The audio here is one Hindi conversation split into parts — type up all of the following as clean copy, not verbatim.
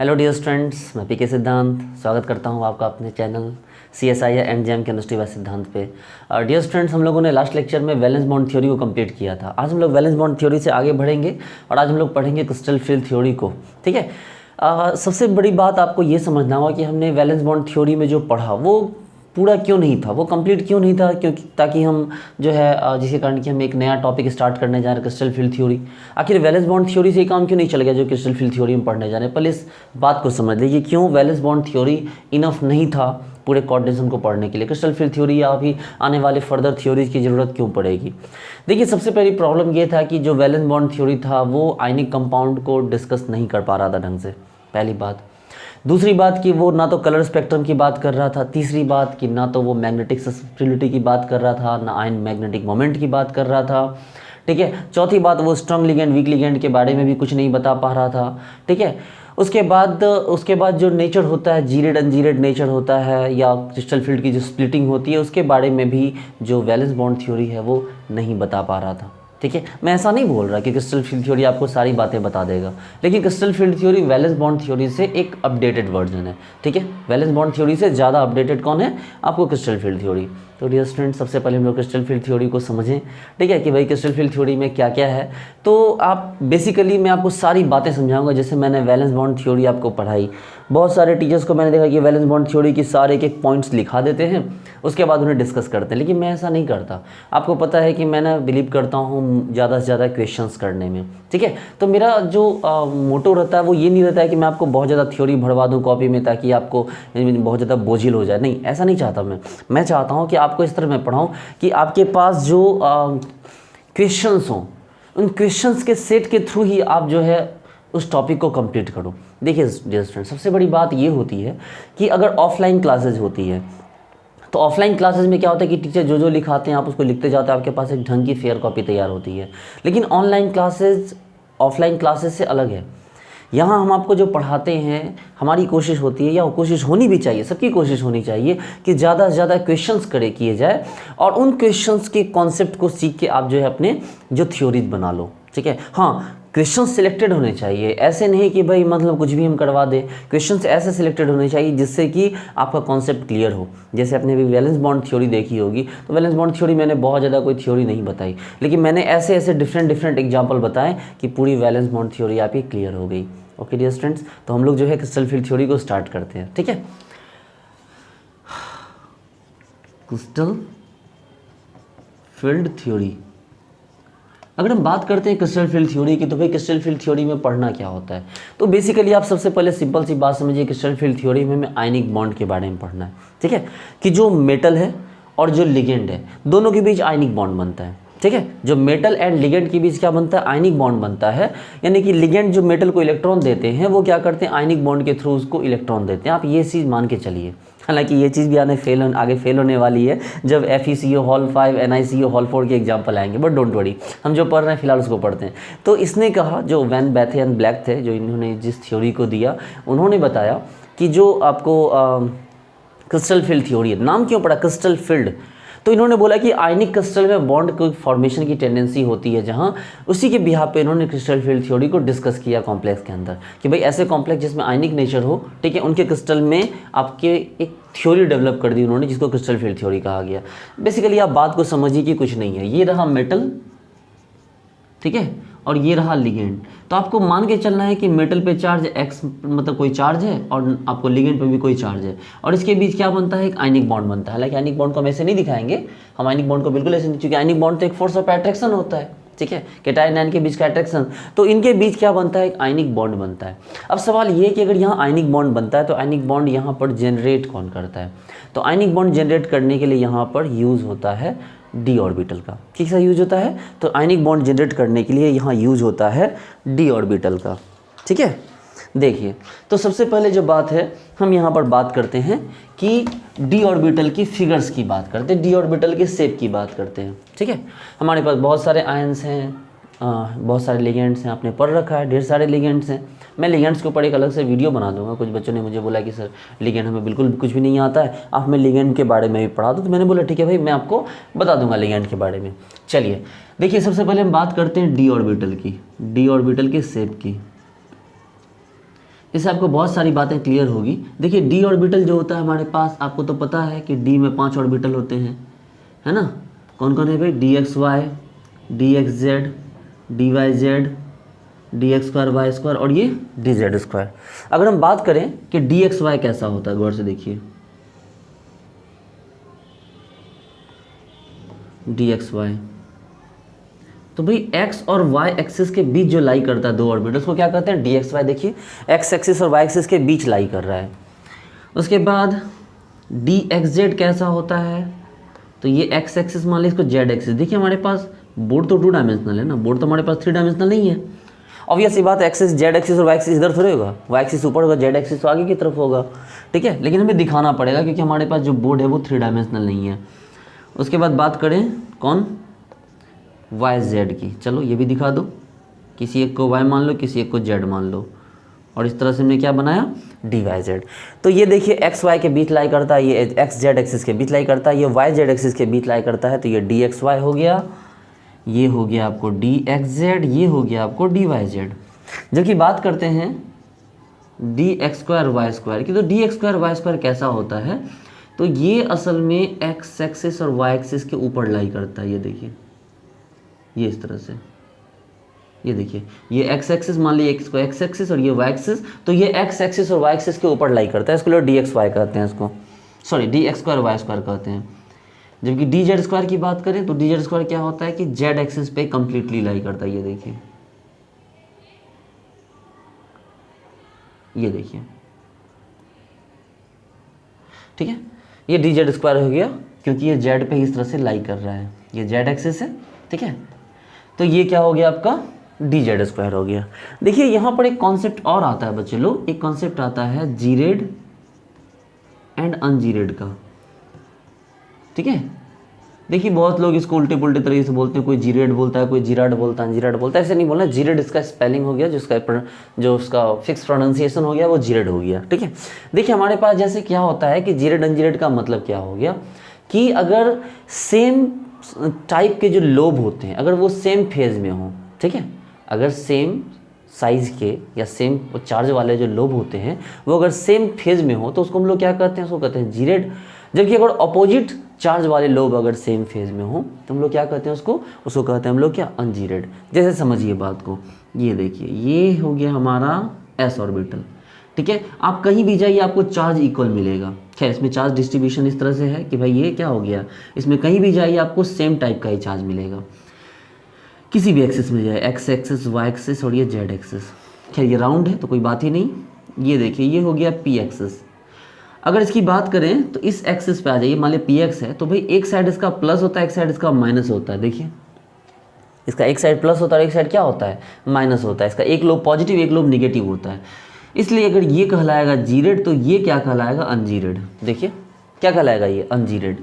हेलो डियर स्टूडेंट्स, मैं पीके सिद्धांत स्वागत करता हूं आपका अपने channel CSI and gem chemistry by Siddhant पे। डियर स्टूडेंट्स, हम लोगों ने लास्ट लेक्चर में वैलेंस बॉन्ड थ्योरी को कंप्लीट किया था। आज हम लोग वैलेंस बॉन्ड थ्योरी से आगे बढ़ेंगे और आज हम लोग पढ़ेंगे क्रिस्टल फील्ड थ्योरी को। ठीक है। सबसे बड़ी बात आपको ये समझना होगा कि हमने वैलेंस बॉन्ड थ्योरी में जो पढ़ा वो पूरा क्यों नहीं था, वो कंप्लीट क्यों नहीं था, क्योंकि ताकि हम जो है जिसके कारण कि हम एक नया टॉपिक स्टार्ट करने जा रहे हैं क्रिस्टल फील्ड थ्योरी। आखिर वैलेंस बॉन्ड थ्योरी से ही काम क्यों नहीं चल गया जो क्रिस्टल फील्ड थ्योरी में पढ़ने जा रहे हैं। पहले इस बात को समझ लीजिए क्यों वैलेंस बॉन्ड थ्योरी इनफ नहीं था पूरे कोऑर्डिनेशन को पढ़ने के लिए। क्रिस्टल फील्ड थ्योरी या अभी आने वाले फर्दर थ्योरीज की ज़रूरत क्यों पड़ेगी। देखिए, सबसे पहली प्रॉब्लम ये था कि जो वैलेंस बॉन्ड थ्योरी था वो आयनिक कंपाउंड को डिस्कस नहीं कर पा रहा था ढंग से, पहली बात। दूसरी बात कि वो ना तो कलर स्पेक्ट्रम की बात कर रहा था। तीसरी बात कि ना तो वो मैग्नेटिक सस्टेबिलिटी की बात कर रहा था, ना आयन मैग्नेटिक मोमेंट की बात कर रहा था। ठीक है। चौथी बात, वो स्ट्रॉन्ग लिगेंड वीक लिगेंड के बारे में भी कुछ नहीं बता पा रहा था। ठीक है। उसके बाद जो नेचर होता है, जीरेड अनजीरेड नेचर होता है या क्रिस्टल फील्ड की जो स्प्लिटिंग होती है, उसके बारे में भी जो वैलेंस बॉन्ड थ्योरी है वो नहीं बता पा रहा था। ठीक है। मैं ऐसा नहीं बोल रहा कि क्रिस्टल फील्ड थ्योरी आपको सारी बातें बता देगा, लेकिन crystal field theory valence bond theory से एक अपडेटेड वर्जन है। ठीक है। वैलेंस बॉन्ड थ्योरी से ज़्यादा अपडेटेड कौन है? आपको क्रिस्टल फील्ड थ्योरी। तो डियर स्टूडेंट, सबसे पहले हम लोग क्रिस्टल फील्ड थ्योरी को समझें। ठीक है, कि भाई क्रिस्टल फील्ड थ्योरी में क्या क्या है। तो आप बेसिकली मैं आपको सारी बातें समझाऊंगा जैसे मैंने वैलेंस बॉन्ड थ्योरी आपको पढ़ाई। बहुत सारे टीचर्स को मैंने देखा कि वैलेंस बॉन्ड थ्योरी की सारे एक पॉइंट्स लिखा देते हैं, उसके बाद उन्हें डिस्कस करते हैं, लेकिन मैं ऐसा नहीं करता। आपको पता है कि मैं बिलीव करता हूँ ज़्यादा से ज़्यादा क्वेश्चंस करने में। ठीक है। तो मेरा जो मोटो रहता है वो ये नहीं रहता है कि मैं आपको बहुत ज़्यादा थ्योरी भरवा दूँ कॉपी में ताकि आपको बहुत ज़्यादा बोझिल हो जाए। नहीं, ऐसा नहीं चाहता मैं चाहता हूँ कि आपको इस तरह मैं पढ़ाऊँ कि आपके पास जो क्वेश्चंस हों, उन क्वेश्चंस के सेट के थ्रू ही आप जो है उस टॉपिक को कंप्लीट करो। देखिए डियर स्टूडेंट, सबसे बड़ी बात ये होती है कि अगर ऑफलाइन क्लासेज होती है तो ऑफलाइन क्लासेस में क्या होता है कि टीचर जो जो लिखाते हैं आप उसको लिखते जाते हैं, आपके पास एक ढंग की फेयर कॉपी तैयार होती है। लेकिन ऑनलाइन क्लासेज ऑफलाइन क्लासेस से अलग है। यहाँ हम आपको जो पढ़ाते हैं, हमारी कोशिश होती है या कोशिश होनी भी चाहिए, सबकी कोशिश होनी चाहिए कि ज़्यादा से ज़्यादा क्वेश्चंस किए जाए और उन क्वेश्चंस के कॉन्सेप्ट को सीख के आप जो है अपने जो थ्योरीज बना लो। ठीक है। हाँ, क्वेश्चन सिलेक्टेड होने चाहिए, ऐसे नहीं कि भाई मतलब कुछ भी हम करवा दें। क्वेश्चंस ऐसे सिलेक्टेड होने चाहिए जिससे कि आपका कॉन्सेप्ट क्लियर हो। जैसे आपने अभी वैलेंस बॉन्ड थ्योरी देखी होगी, तो वैलेंस बॉन्ड थ्योरी मैंने बहुत ज़्यादा कोई थ्योरी नहीं बताई, लेकिन मैंने ऐसे ऐसे डिफरेंट एग्जाम्पल बताए कि पूरी वैलेंस बॉन्ड थ्योरी आपकी क्लियर हो गई। ओके डियर स्टूडेंट्स, तो हम लोग जो है क्रिस्टल फील्ड थ्योरी को स्टार्ट करते हैं। ठीक है। क्रिस्टल फील्ड थ्योरी, अगर हम बात करते हैं क्रिस्टल फील्ड थ्योरी की, तो भाई क्रिस्टल फील्ड थ्योरी में पढ़ना क्या होता है। तो बेसिकली आप सबसे पहले सिंपल सी बात समझिए, क्रिस्टल फील्ड थ्योरी में हमें आयनिक बॉन्ड के बारे में पढ़ना है। ठीक है। कि जो मेटल है और जो लिगेंड है, दोनों के बीच आयनिक बॉन्ड बनता है। ठीक है। जो मेटल एंड लिगेंड के बीच क्या बनता है? आयनिक बॉन्ड बनता है। यानी कि लिगेंड जो मेटल को इलेक्ट्रॉन देते हैं वो क्या करते हैं? आयनिक बॉन्ड के थ्रू उसको इलेक्ट्रॉन देते हैं। आप ये चीज़ मान के चलिए। हालांकि ये चीज़ भी आगे फेल होने वाली है जब FeCO5 NiCO4 के एग्जाम्पल आएंगे, बट डोंट वरी, हम जो पढ़ रहे हैं फिलहाल उसको पढ़ते हैं। तो इसने कहा, जो वैन बैथेन ब्लैक थे जो इन्होंने जिस थ्योरी को दिया, उन्होंने बताया कि जो आपको क्रिस्टल फील्ड थ्योरी है, नाम क्यों पड़ा क्रिस्टल फील्ड, तो इन्होंने बोला कि आयनिक क्रिस्टल में बॉन्ड को फॉर्मेशन की टेंडेंसी होती है, जहां उसी के बिहाफ पे इन्होंने क्रिस्टल फील्ड थ्योरी को डिस्कस किया कॉम्प्लेक्स के अंदर कि भाई ऐसे कॉम्प्लेक्स जिसमें आयनिक नेचर हो, ठीक है, उनके क्रिस्टल में आपके एक थ्योरी डेवलप कर दी उन्होंने जिसको क्रिस्टल फील्ड थ्योरी कहा गया। बेसिकली आप बात को समझिए कि कुछ नहीं है, ये रहा मेटल, ठीक है, और ये रहा लिगेंड। तो आपको मान के चलना है कि मेटल पे चार्ज x मतलब कोई चार्ज है और आपको लिगेंड पे भी कोई चार्ज है, और इसके बीच क्या बनता है? एक आयनिक बॉन्ड बनता है। हालांकि आयनिक बॉन्ड को हम ऐसे नहीं दिखाएंगे, हम आयनिक बॉन्ड को बिल्कुल ऐसे नहीं, क्योंकि आयनिक बॉन्ड तो एक फोर्स ऑफ अट्रैक्शन होता है। ठीक है। कैटायन आयन के बीच का अट्रैक्शन, तो इनके बीच क्या बनता है? एक आयनिक बॉन्ड बनता है। अब सवाल ये कि अगर यहाँ आयनिक बॉन्ड बनता है तो आयनिक बॉन्ड यहाँ पर जनरेट कौन करता है? तो आयनिक बॉन्ड जनरेट करने के लिए यहाँ पर यूज़ होता है डी ऑर्बिटल का। किसका यूज होता है? तो आयनिक बॉन्ड जनरेट करने के लिए यहाँ यूज होता है डी ऑर्बिटल का। ठीक है। देखिए, तो सबसे पहले जो बात है, हम यहाँ पर बात करते हैं कि डी ऑर्बिटल की फिगर्स की बात करते हैं, डी ऑर्बिटल के शेप की बात करते हैं। ठीक है। हमारे पास बहुत सारे आयंस हैं, बहुत सारे लिगेंड्स हैं, आपने पढ़ रखा है, ढेर सारे लिगेंड्स हैं। मैं लिगेंड्स के ऊपर एक अलग से वीडियो बना दूंगा। कुछ बच्चों ने मुझे बोला कि सर लिगेंड हमें बिल्कुल कुछ भी नहीं आता है, आप हमें लिगेंड के बारे में भी पढ़ा दो। तो मैंने बोला ठीक है भाई, मैं आपको बता दूंगा लिगेंड के बारे में। चलिए देखिए, सबसे पहले हम बात करते हैं डी ऑर्बिटल की, डी ऑर्बिटल के शेप की। इससे आपको बहुत सारी बातें क्लियर होगी। देखिए डी ऑर्बिटल जो होता है हमारे पास, आपको तो पता है कि डी में 5 ऑर्बिटल होते हैं, है ना। कौन कौन है भाई? D x y, d x z, d y z, d x square y square और ये डी जेड स्क्वायर। अगर हम बात करें कि डी एक्स वाई कैसा होता है, गौर से देखिए, डी एक्स वाई, तो भाई एक्स और वाई एक्सिस के बीच जो लाई करता है दो ऑर्बिटल, उसको क्या कहते हैं? D x y. देखिए एक्स एक्सिस और वाई एक्सिस के बीच लाई कर रहा है। उसके बाद डी एक्स जेड कैसा होता है? तो ये एक्स एक्सिस मान लीजिए, इसको जेड एक्सिस। देखिए हमारे पास बोर्ड तो 2 डायमेंशनल है ना, बोर्ड तो हमारे पास 3 डायमेंशनल नहीं है। ऑब्वियस सी बात है, एक्सिस जेड एक्सिस और वाई एक्सिस इधर थोड़े होगा, वाई एक्सिस ऊपर होगा, जेड एक्सिस तो आगे की तरफ होगा, ठीक है। लेकिन हमें दिखाना पड़ेगा क्योंकि हमारे पास जो बोर्ड है वो 3 डायमेंशनल नहीं है। उसके बाद बात करें कौन? वाई जेड की। चलो ये भी दिखा दो, किसी एक को वाई मान लो, किसी एक को जेड मान लो, और इस तरह से हमने क्या बनाया? D y z. तो ये देखिए एक्स वाई के बीच लाई करता है, ये एक्स जेड एक्सिस के बीच लाई करता है, ये वाई जेड एक्सिस के बीच लाई करता है। तो ये डी एक्स वाई हो गया, ये हो गया आपको डी एक्स जेड, ये हो गया आपको डी वाई जेड। जबकि बात करते हैं d x square y square की, तो d x square y square कैसा होता है? तो ये असल में एक्स एक्सिस और वाई एक्सिस के ऊपर लाई करता है। ये देखिए, ये इस तरह से, ये देखिए, ये एक्स एक्सिस मान लीजिए, एक्स को एक्स एक्सिस और ये वाई एक्सिस, तो ये एक्स एक्सिस और वाई एक्सिस के ऊपर लाई करता है। इसको लोग डी एक्स वाई कहते हैं, इसको sorry d x square y square कहते हैं। जबकि डी जेड स्क्वायर की बात करें तो डी जेड स्क्वायर क्या होता है कि जेड एक्सिस पे कंप्लीटली लाई करता है। ये देखिए, ये देखिए, ठीक है। ये डी जेड स्क्वायर हो गया क्योंकि ये जेड पे इस तरह से लाई कर रहा है, ये जेड एक्सिस है, ठीक है। तो ये क्या हो गया आपका? डी जेड स्क्वायर हो गया। देखिए यहाँ पर एक कॉन्सेप्ट और आता है बच्चे लोग, एक कॉन्सेप्ट आता है जीरेड एंड अनजीरेड का, ठीक है। देखिए बहुत लोग इसको उल्टे पुल्टे तरीके से बोलते हैं, कोई जीरेड बोलता है, कोई जीराड बोलता है, अनजीराड बोलता है। ऐसे नहीं बोलना, जीरेड इसका स्पेलिंग हो गया, जो उसका फिक्स प्रोनाउंसिएशन हो गया वो जीरेड हो गया, ठीक है। देखिए हमारे पास जैसे क्या होता है कि जीरेड अनजीरेड का मतलब क्या हो गया कि अगर सेम टाइप के जो लोब होते हैं अगर वो सेम फेज में हो, ठीक है, अगर सेम साइज़ के या सेम चार्ज वाले जो लोब होते हैं वो अगर सेम फेज में हो तो उसको हम लोग क्या कहते हैं? उसको कहते हैं जीरेड। जबकि अगर अपोजिट चार्ज वाले लोब अगर सेम फेज में हो तो हम लोग क्या कहते हैं? उसको कहते हैं हम लोग क्या? अनजीरेड। जैसे समझिए बात को, ये देखिए, ये हो गया हमारा एस ऑर्बिटल, ठीक है। आप कहीं भी जाइए आपको चार्ज इक्वल मिलेगा। खैर इसमें चार्ज डिस्ट्रीब्यूशन इस तरह से है कि भाई ये क्या हो गया, इसमें कहीं भी जाइए आपको सेम टाइप का ही चार्ज मिलेगा, किसी भी एक्सिस में जाए, एक्स एक्सिस, वाई एक्सिस और ये जेड एक्सिस। खैर ये राउंड है तो कोई बात ही नहीं। ये देखिए, ये हो गया पी एक्सिस। अगर इसकी बात करें तो इस एक्सिस पे आ जाइए, मान लिया पी एक्स है, तो भाई एक साइड इसका प्लस होता है, एक साइड इसका माइनस होता है। देखिए इसका एक साइड प्लस होता है, एक साइड क्या होता है? माइनस होता है। इसका एक लोब पॉजिटिव, एक लोब निगेटिव होता है। इसलिए अगर ये कहलाएगा जीरेड तो ये क्या कहलाएगा? अनजीरेड। देखिए क्या कहलाएगा? ये अनजीरेड।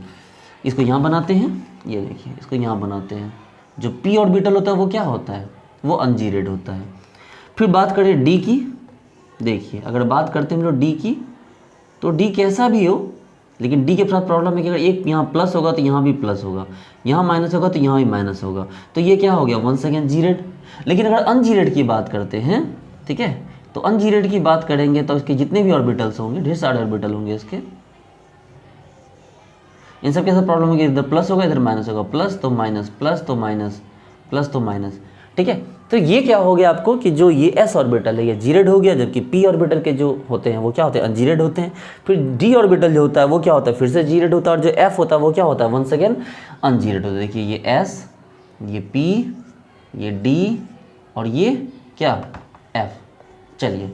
इसको यहाँ बनाते हैं, ये देखिए इसको यहाँ बनाते हैं। जो पी ऑर्बिटल होता है वो क्या होता है? वो अनजीरेड होता है। फिर बात करें डी की। देखिए अगर बात करते हैं हम लोग डी की, तो डी कैसा भी हो, लेकिन डी के साथ प्रॉब्लम है कि अगर एक यहाँ प्लस होगा तो यहाँ भी प्लस होगा, यहाँ माइनस होगा तो यहाँ भी माइनस होगा। तो ये क्या हो गया? Once again gerade. लेकिन अगर अनजीरेड की बात करते हैं, ठीक है, तो अनजीरेड की बात करेंगे तो इसके जितने भी ऑर्बिटल्स होंगे, ढेर सारे ऑर्बिटल होंगे इसके, इन सब के साथ प्रॉब्लम होगी, इधर प्लस होगा इधर माइनस होगा, प्लस तो माइनस, प्लस तो माइनस, प्लस तो माइनस, ठीक है। तो ये क्या हो गया आपको कि जो ये एस ऑर्बिटल है ये जीरेड हो गया, जबकि पी ऑर्बिटल के जो होते हैं वो क्या होते हैं? अनजीरेड होते हैं। फिर डी ऑर्बिटल जो होता है वो क्या होता है? फिर से जीरेड होता है। और जो एफ होता है वो क्या होता है? वंस अगेन अनजीरेड होता है। देखिए ये एस, ये पी, ये डी और ये क्या? एफ। चलिए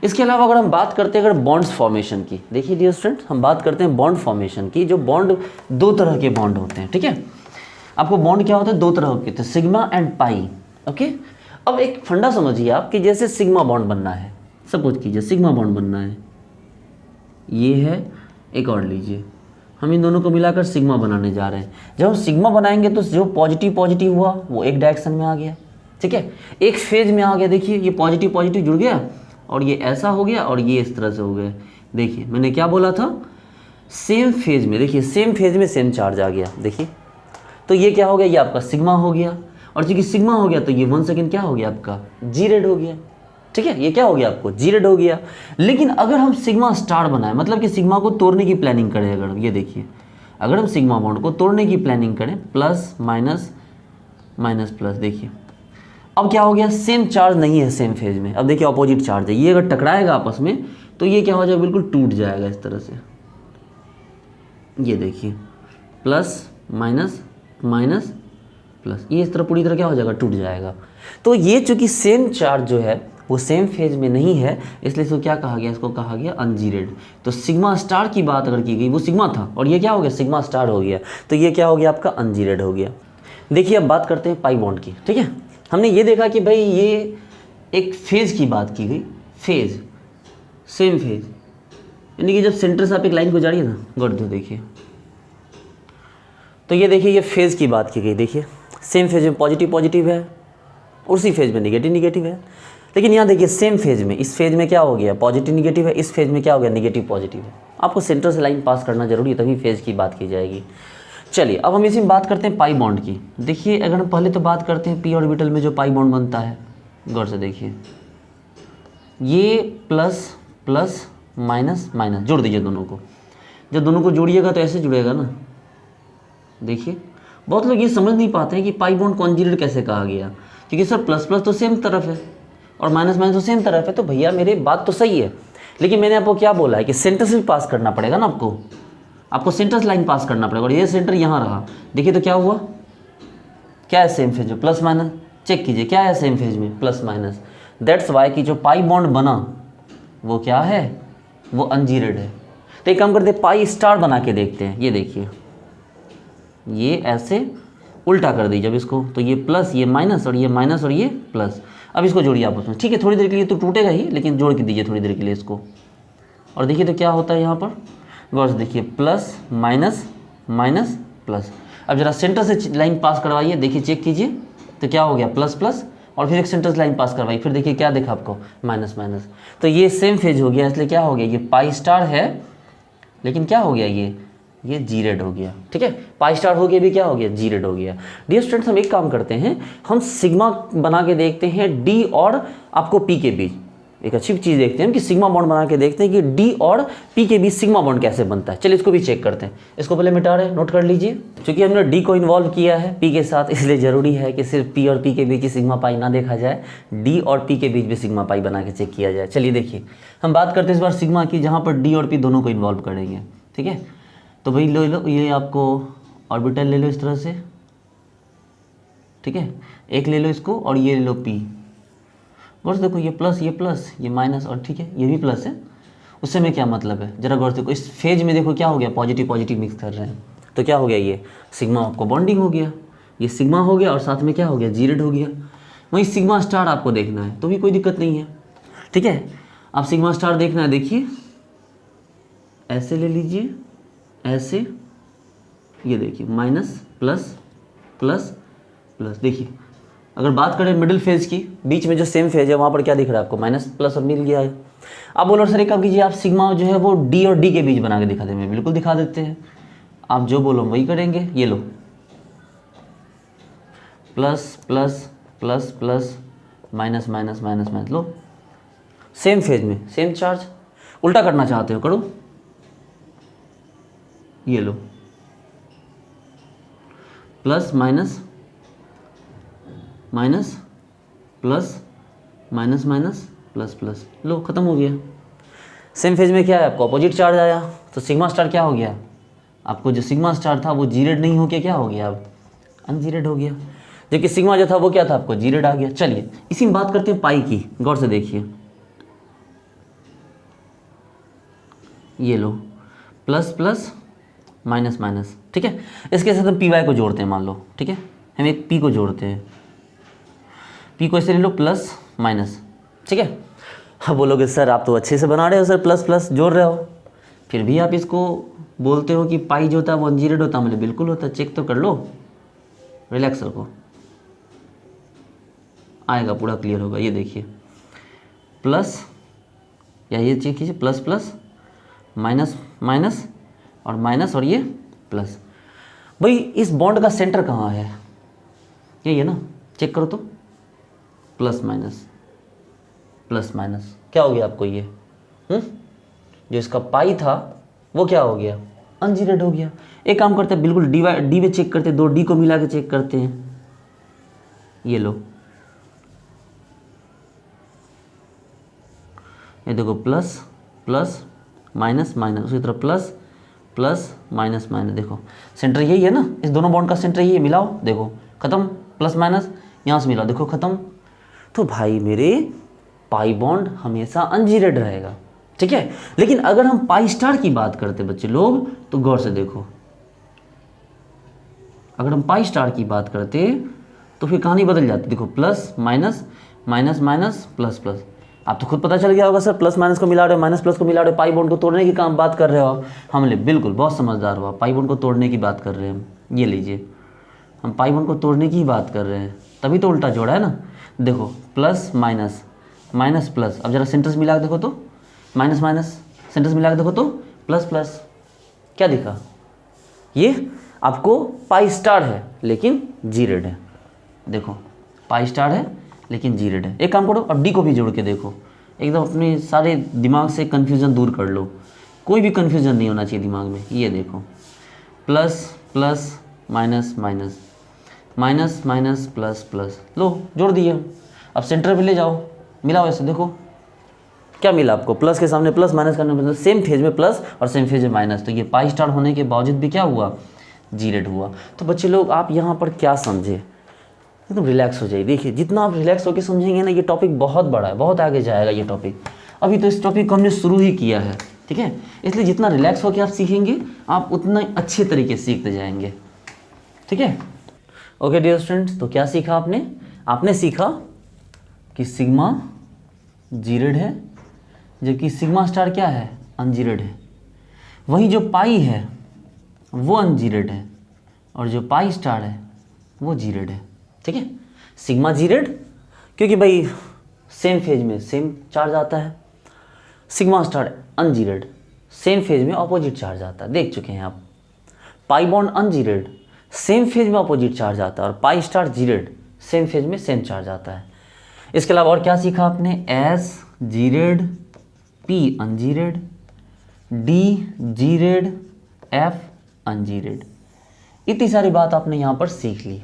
इसके अलावा अगर हम बात करते हैं अगर बॉन्ड्स फॉर्मेशन की, देखिए डियर स्टूडेंट्स हम बात करते हैं बॉन्ड फॉर्मेशन की। जो बॉन्ड, दो तरह के बॉन्ड होते हैं, ठीक है। आपको बॉन्ड क्या होता है? दो तरह के होते हैं, सिग्मा एंड पाई, ओके। अब एक फंडा समझिए आप कि जैसे सिग्मा बॉन्ड बनना है, सपोज कीजिए सिग्मा बॉन्ड बनना है, ये है, एक और लीजिए, हम इन दोनों को मिलाकर सिग्मा बनाने जा रहे हैं। जब हम सिग्मा बनाएंगे तो जो पॉजिटिव पॉजिटिव हुआ वो एक डायरेक्शन में आ गया, ठीक है, एक फेज में आ गया। देखिए ये पॉजिटिव पॉजिटिव जुड़ गया और ये ऐसा हो गया और ये इस तरह से हो गया। देखिए मैंने क्या बोला था? सेम फेज में, देखिए सेम फेज में सेम चार्ज आ गया। देखिए तो ये क्या हो गया? ये आपका सिग्मा हो गया। और चूंकि सिग्मा हो गया तो ये वन सेकेंड क्या हो गया? आपका जीरेड हो गया। ठीक है, ये क्या हो गया आपको जीरेड हो गया। लेकिन अगर हम सिग्मा स्टार बनाए, मतलब कि सिग्मा को तोड़ने की प्लानिंग करें, अगर हम ये देखिए, अगर हम सिग्मा बॉन्ड को तोड़ने की प्लानिंग करें, प्लस माइनस माइनस प्लस, देखिए अब क्या हो गया, सेम चार्ज नहीं है सेम फेज में। अब देखिए अपोजिट चार्ज है, ये अगर टकराएगा आपस में तो ये क्या हो जाएगा, बिल्कुल टूट जाएगा इस तरह से। ये देखिए प्लस माइनस माइनस प्लस, ये इस तरह पूरी तरह क्या हो जाएगा, टूट जाएगा। तो ये चूंकि सेम चार्ज जो है वो सेम फेज में नहीं है, इसलिए इसको क्या कहा गया, इसको कहा गया अनजीरेड। तो सिग्मा स्टार की बात अगर की गई, वो सिग्मा था और ये क्या हो गया, सिग्मा स्टार हो गया, तो ये क्या हो गया आपका अनजीरेड हो गया। देखिए अब बात करते हैं पाई बॉन्ड की। ठीक है, हमने ये देखा कि भाई ये एक फेज की बात की गई, फेज सेम फेज, यानी कि जब सेंटर से आप एक लाइन गुजारिए ना, गौर दो देखिए, तो ये देखिए ये फेज की बात की गई। देखिए सेम फेज में पॉजिटिव पॉजिटिव है, उसी फेज में निगेटिव निगेटिव है। लेकिन यहाँ देखिए सेम फेज में, इस फेज में क्या हो गया, पॉजिटिव निगेटिव है, इस फेज में क्या हो गया, निगेटिव पॉजिटिव है। आपको सेंटर से लाइन पास करना जरूरी है, तभी फेज की बात की जाएगी। चलिए अब हम इसी में बात करते हैं पाई बॉन्ड की। देखिए अगर हम पहले तो बात करते हैं पी ऑर्बिटल में जो पाई बॉन्ड बनता है, गौर से देखिए, ये प्लस प्लस माइनस माइनस जोड़ दीजिए दोनों को। जब दोनों को जोड़िएगा तो ऐसे जुड़ेगा ना। देखिए बहुत लोग ये समझ नहीं पाते हैं कि पाई बॉन्ड कॉन्जुगेट कैसे कहा गया, क्योंकि सर प्लस प्लस तो सेम तरफ है और माइनस माइनस तो सेम तरफ है। तो भैया मेरी बात तो सही है, लेकिन मैंने आपको क्या बोला है कि सेंटर से भी पास करना पड़ेगा ना, आपको सेंटर से लाइन पास करना पड़ेगा। और ये सेंटर यहाँ रहा, देखिए तो क्या हुआ, क्या है सेम फेज में, प्लस माइनस। चेक कीजिए क्या है सेम फेज में, प्लस माइनस। दैट्स वाई कि जो पाई बॉन्ड बना वो क्या है, वो अनजीरेड है। तो एक काम करते हैं, पाई स्टार बना के देखते हैं। ये देखिए ये ऐसे उल्टा कर दीजिए अब इसको, तो ये प्लस ये माइनस और ये माइनस और ये प्लस। अब इसको जोड़िए आपस में। ठीक है, थोड़ी देर के लिए तो टूटेगा ही, लेकिन जोड़ के दीजिए थोड़ी देर के लिए इसको। और देखिए तो क्या होता है यहाँ पर, गौर से देखिए, प्लस माइनस माइनस प्लस। अब जरा सेंटर से लाइन पास करवाइए, देखिए चेक कीजिए तो क्या हो गया, प्लस प्लस, और फिर एक सेंटर से लाइन पास करवाइए, फिर देखिए क्या देखा आपको, माइनस माइनस। तो ये सेम फेज हो गया, इसलिए क्या हो गया, ये पाई स्टार है, लेकिन क्या हो गया, ये जीरेड हो गया। ठीक है, पाई स्टार हो गया भी क्या हो गया, जीरेड हो गया। डियर स्टूडेंट्स हम एक काम करते हैं, हम सिग्मा बना के देखते हैं डी और आपको पी के बीच। एक अच्छी चीज़ देखते हैं कि सिग्मा बॉन्ड बना के देखते हैं कि डी और पी के बीच सिग्मा बॉन्ड कैसे बनता है। चलिए इसको भी चेक करते हैं। इसको पहले मिटा रहे हैं, नोट कर लीजिए। क्योंकि हमने डी को इन्वॉल्व किया है पी के साथ, इसलिए ज़रूरी है कि सिर्फ पी और पी के बीच ही सिग्मा पाई ना देखा जाए, डी और पी के बीच भी सिग्मा पाई बना के चेक किया जाए। चलिए देखिए हम बात करते हैं इस बार सिग्मा की, जहाँ पर डी और पी दोनों को इन्वॉल्व करेंगे। ठीक है, तो भाई लो ये आपको ऑर्बिटल ले लो इस तरह से। ठीक है, एक ले लो इसको और ये ले लो पी। गौर से देखो ये प्लस ये माइनस, और ठीक है ये भी प्लस है, उससे में क्या मतलब है, जरा गौर से देखो। इस फेज में देखो क्या हो गया, पॉजिटिव पॉजिटिव मिक्स कर रहे हैं, तो क्या हो गया, ये सिग्मा आपको बॉन्डिंग हो गया, ये सिग्मा हो गया और साथ में क्या हो गया, जीरेड हो गया। वहीं सिग्मा स्टार आपको देखना है तो भी कोई दिक्कत नहीं है। ठीक है, आप सिग्मा स्टार देखना है, देखिए ऐसे ले लीजिए, ऐसे, ये देखिए माइनस प्लस प्लस प्लस। देखिए अगर बात करें मिडिल फेज की, बीच में जो सेम फेज है वहाँ पर क्या दिख रहा है आपको, माइनस प्लस और मिल गया है। आप बोलो सर एक काम कीजिए, आप सिग्मा जो है वो डी और डी के बीच बना के दिखा देंगे, बिल्कुल दिखा देते हैं। आप जो बोलो वही करेंगे। ये लो plus plus plus plus minus minus minus minus, लो सेम फेज में सेम चार्ज। उल्टा करना चाहते हो करो, ये लो plus minus minus plus minus minus plus plus, लो खत्म हो गया। सेम फेज में क्या है आपको अपोजिट चार्ज आया, तो सिग्मा स्टार क्या हो गया, आपको जो सिग्मा स्टार था वो जीरेड नहीं हो के क्या हो गया, अब अनजीरेड हो गया। जबकि सिग्मा जो था वो क्या था, आपको जीरेड आ गया। चलिए इसी में बात करते हैं पाई की, गौर से देखिए, ये लो प्लस प्लस माइनस माइनस। ठीक है, इसके साथ हम पी वाई को जोड़ते हैं, मान लो। ठीक है, हम एक पी को जोड़ते हैं, पी को ऐसे ले लो प्लस माइनस। ठीक है, अब बोलोगे सर आप तो अच्छे से बना रहे हो सर, प्लस प्लस जोड़ रहे हो, फिर भी आप इसको बोलते हो कि पाई जो होता है वो अनजीरेड होता है। मतलब बिल्कुल होता है, चेक तो कर लो, रिलैक्स रखो, आएगा पूरा क्लियर होगा। ये देखिए प्लस, या ये चेक कीजिए, प्लस प्लस माइनस माइनस और माइनस और ये प्लस। भाई इस बॉन्ड का सेंटर कहाँ है, यही है ना, चेक करो तो, प्लस माइनस। प्लस माइनस क्या हो गया आपको ये जो इसका पाई था वो क्या हो गया, अनजीरोड हो गया। एक काम करते हैं, बिल्कुल डी में चेक करते हैं, दो डी को मिला के चेक करते हैं। ये लो, ये देखो प्लस प्लस माइनस माइनस, उसी तरह प्लस प्लस माइनस माइनस। देखो सेंटर यही है ना, इस दोनों बॉन्ड का सेंटर यही है, मिलाओ देखो खत्म, प्लस माइनस यहाँ से मिलाओ देखो खत्म। तो भाई मेरे पाई बॉन्ड हमेशा अनजीरेड रहेगा, ठीक है। लेकिन अगर हम पाई स्टार की बात करते बच्चे लोग, तो गौर से देखो, अगर हम पाई स्टार की बात करते तो फिर कहानी बदल जाती। देखो plus minus minus minus plus plus, आप तो खुद पता चल गया होगा सर, प्लस माइनस को मिला रहे हो, माइनस प्लस को मिला रहे हो, पाई बॉन्ड को तोड़ने की काम बात कर रहे हो आप। हमले बिल्कुल बहुत समझदार हुआ, पाई बॉन्ड को तोड़ने की बात कर रहे हैं हम। ये लीजिए, हम पाई बॉन्ड को तोड़ने की ही बात कर रहे हैं, तभी तो उल्टा जोड़ा है ना। देखो प्लस माइनस माइनस प्लस, अब जरा सेंटर्स मिला के देखो तो, माइनस माइनस सेंटर्स मिला के देखो तो प्लस प्लस, क्या दिखा, ये आपको पाई स्टार है लेकिन जीरेड है। देखो पाई स्टार है लेकिन जीरेड है। एक काम करो, अब डी को भी जोड़ के देखो, एकदम अपने सारे दिमाग से कन्फ्यूज़न दूर कर लो, कोई भी कन्फ्यूज़न नहीं होना चाहिए दिमाग में। ये देखो plus plus minus minus minus minus plus plus, लो जोड़ दिए हम। अब सेंटर पे ले जाओ, मिलाओ ऐसे, देखो क्या मिला आपको, प्लस के सामने प्लस, माइनस करने में सेम फेज में प्लस और सेम फेज में माइनस। तो ये पाई स्टार होने के बावजूद भी क्या हुआ, जीरेड हुआ। तो बच्चे लोग आप यहाँ पर क्या समझे, एकदम रिलैक्स हो जाइए। देखिए जितना आप रिलैक्स होकर समझेंगे ना, ये टॉपिक बहुत बड़ा है, बहुत आगे जाएगा ये टॉपिक। अभी तो इस टॉपिक को हमने शुरू ही किया है, ठीक है। इसलिए जितना रिलैक्स होकर आप सीखेंगे, आप उतना अच्छे तरीके से सीखते जाएंगे, ठीक है। ओके डियर स्टूडेंट्स, तो क्या सीखा आपने, आपने सीखा कि सिग्मा जीरेड है, जबकि सिग्मा स्टार क्या है, अनजीरेड है। वहीं जो पाई है वो अनजीरेड है और जो पाई स्टार है वो जीरेड है, ठीक है। सिग्मा जीरेड क्योंकि भाई सेम फेज में सेम चार्ज आता है, sigma star ungeared same phase में ऑपोजिट चार्ज आता है, देख चुके हैं आप। Pi bond ungeared same phase में ऑपोजिट चार्ज आता है और pi star geared same phase में सेम चार्ज आता है। इसके अलावा और क्या सीखा आपने, S geared, P ungeared, D geared, F ungeared, इतनी सारी बात आपने यहाँ पर सीख ली।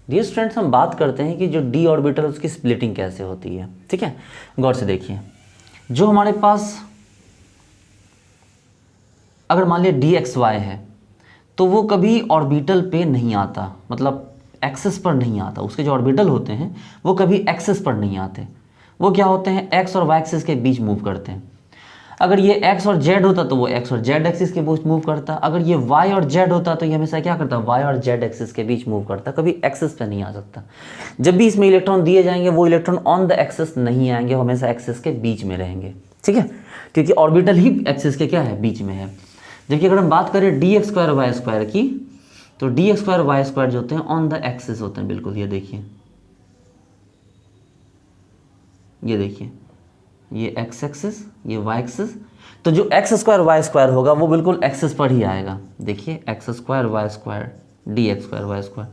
डियर स्टूडेंट्स, हम बात करते हैं कि जो डी ऑर्बिटल उसकी स्प्लिटिंग कैसे होती है, ठीक है। गौर से देखिए, जो हमारे पास अगर मान लिया डी एक्स वाई है, तो वो कभी ऑर्बिटल पे नहीं आता, मतलब एक्सेस पर नहीं आता। उसके जो ऑर्बिटल होते हैं वो कभी एक्सेस पर नहीं आते, वो क्या होते हैं, एक्स और वाई एक्सिस के बीच मूव करते हैं। अगर ये एक्स और जेड होता तो वो एक्स और जेड एक्सिस के बीच मूव करता, अगर ये वाई और जेड होता तो ये हमेशा क्या करता, वाई और जेड एक्सिस के बीच मूव करता, कभी एक्सिस पे नहीं आ सकता। जब भी इसमें इलेक्ट्रॉन दिए जाएंगे वो इलेक्ट्रॉन ऑन द एक्सिस नहीं आएंगे, वो हमेशा एक्सिस के बीच में रहेंगे, ठीक है, क्योंकि ऑर्बिटल ही एक्सिस के क्या है, बीच में है। जबकि अगर हम बात करें d x square y square की, तो d x square y square जो होते हैं ऑन द एक्सिस होते हैं, बिल्कुल। ये देखिए, ये देखिए, ये एक्स एक्सिस, ये वाई एक्सिस, तो जो एक्स स्क्वायर वाई स्क्वायर होगा वो बिल्कुल एक्सिस पर ही आएगा। देखिए x square y square, d x square y square.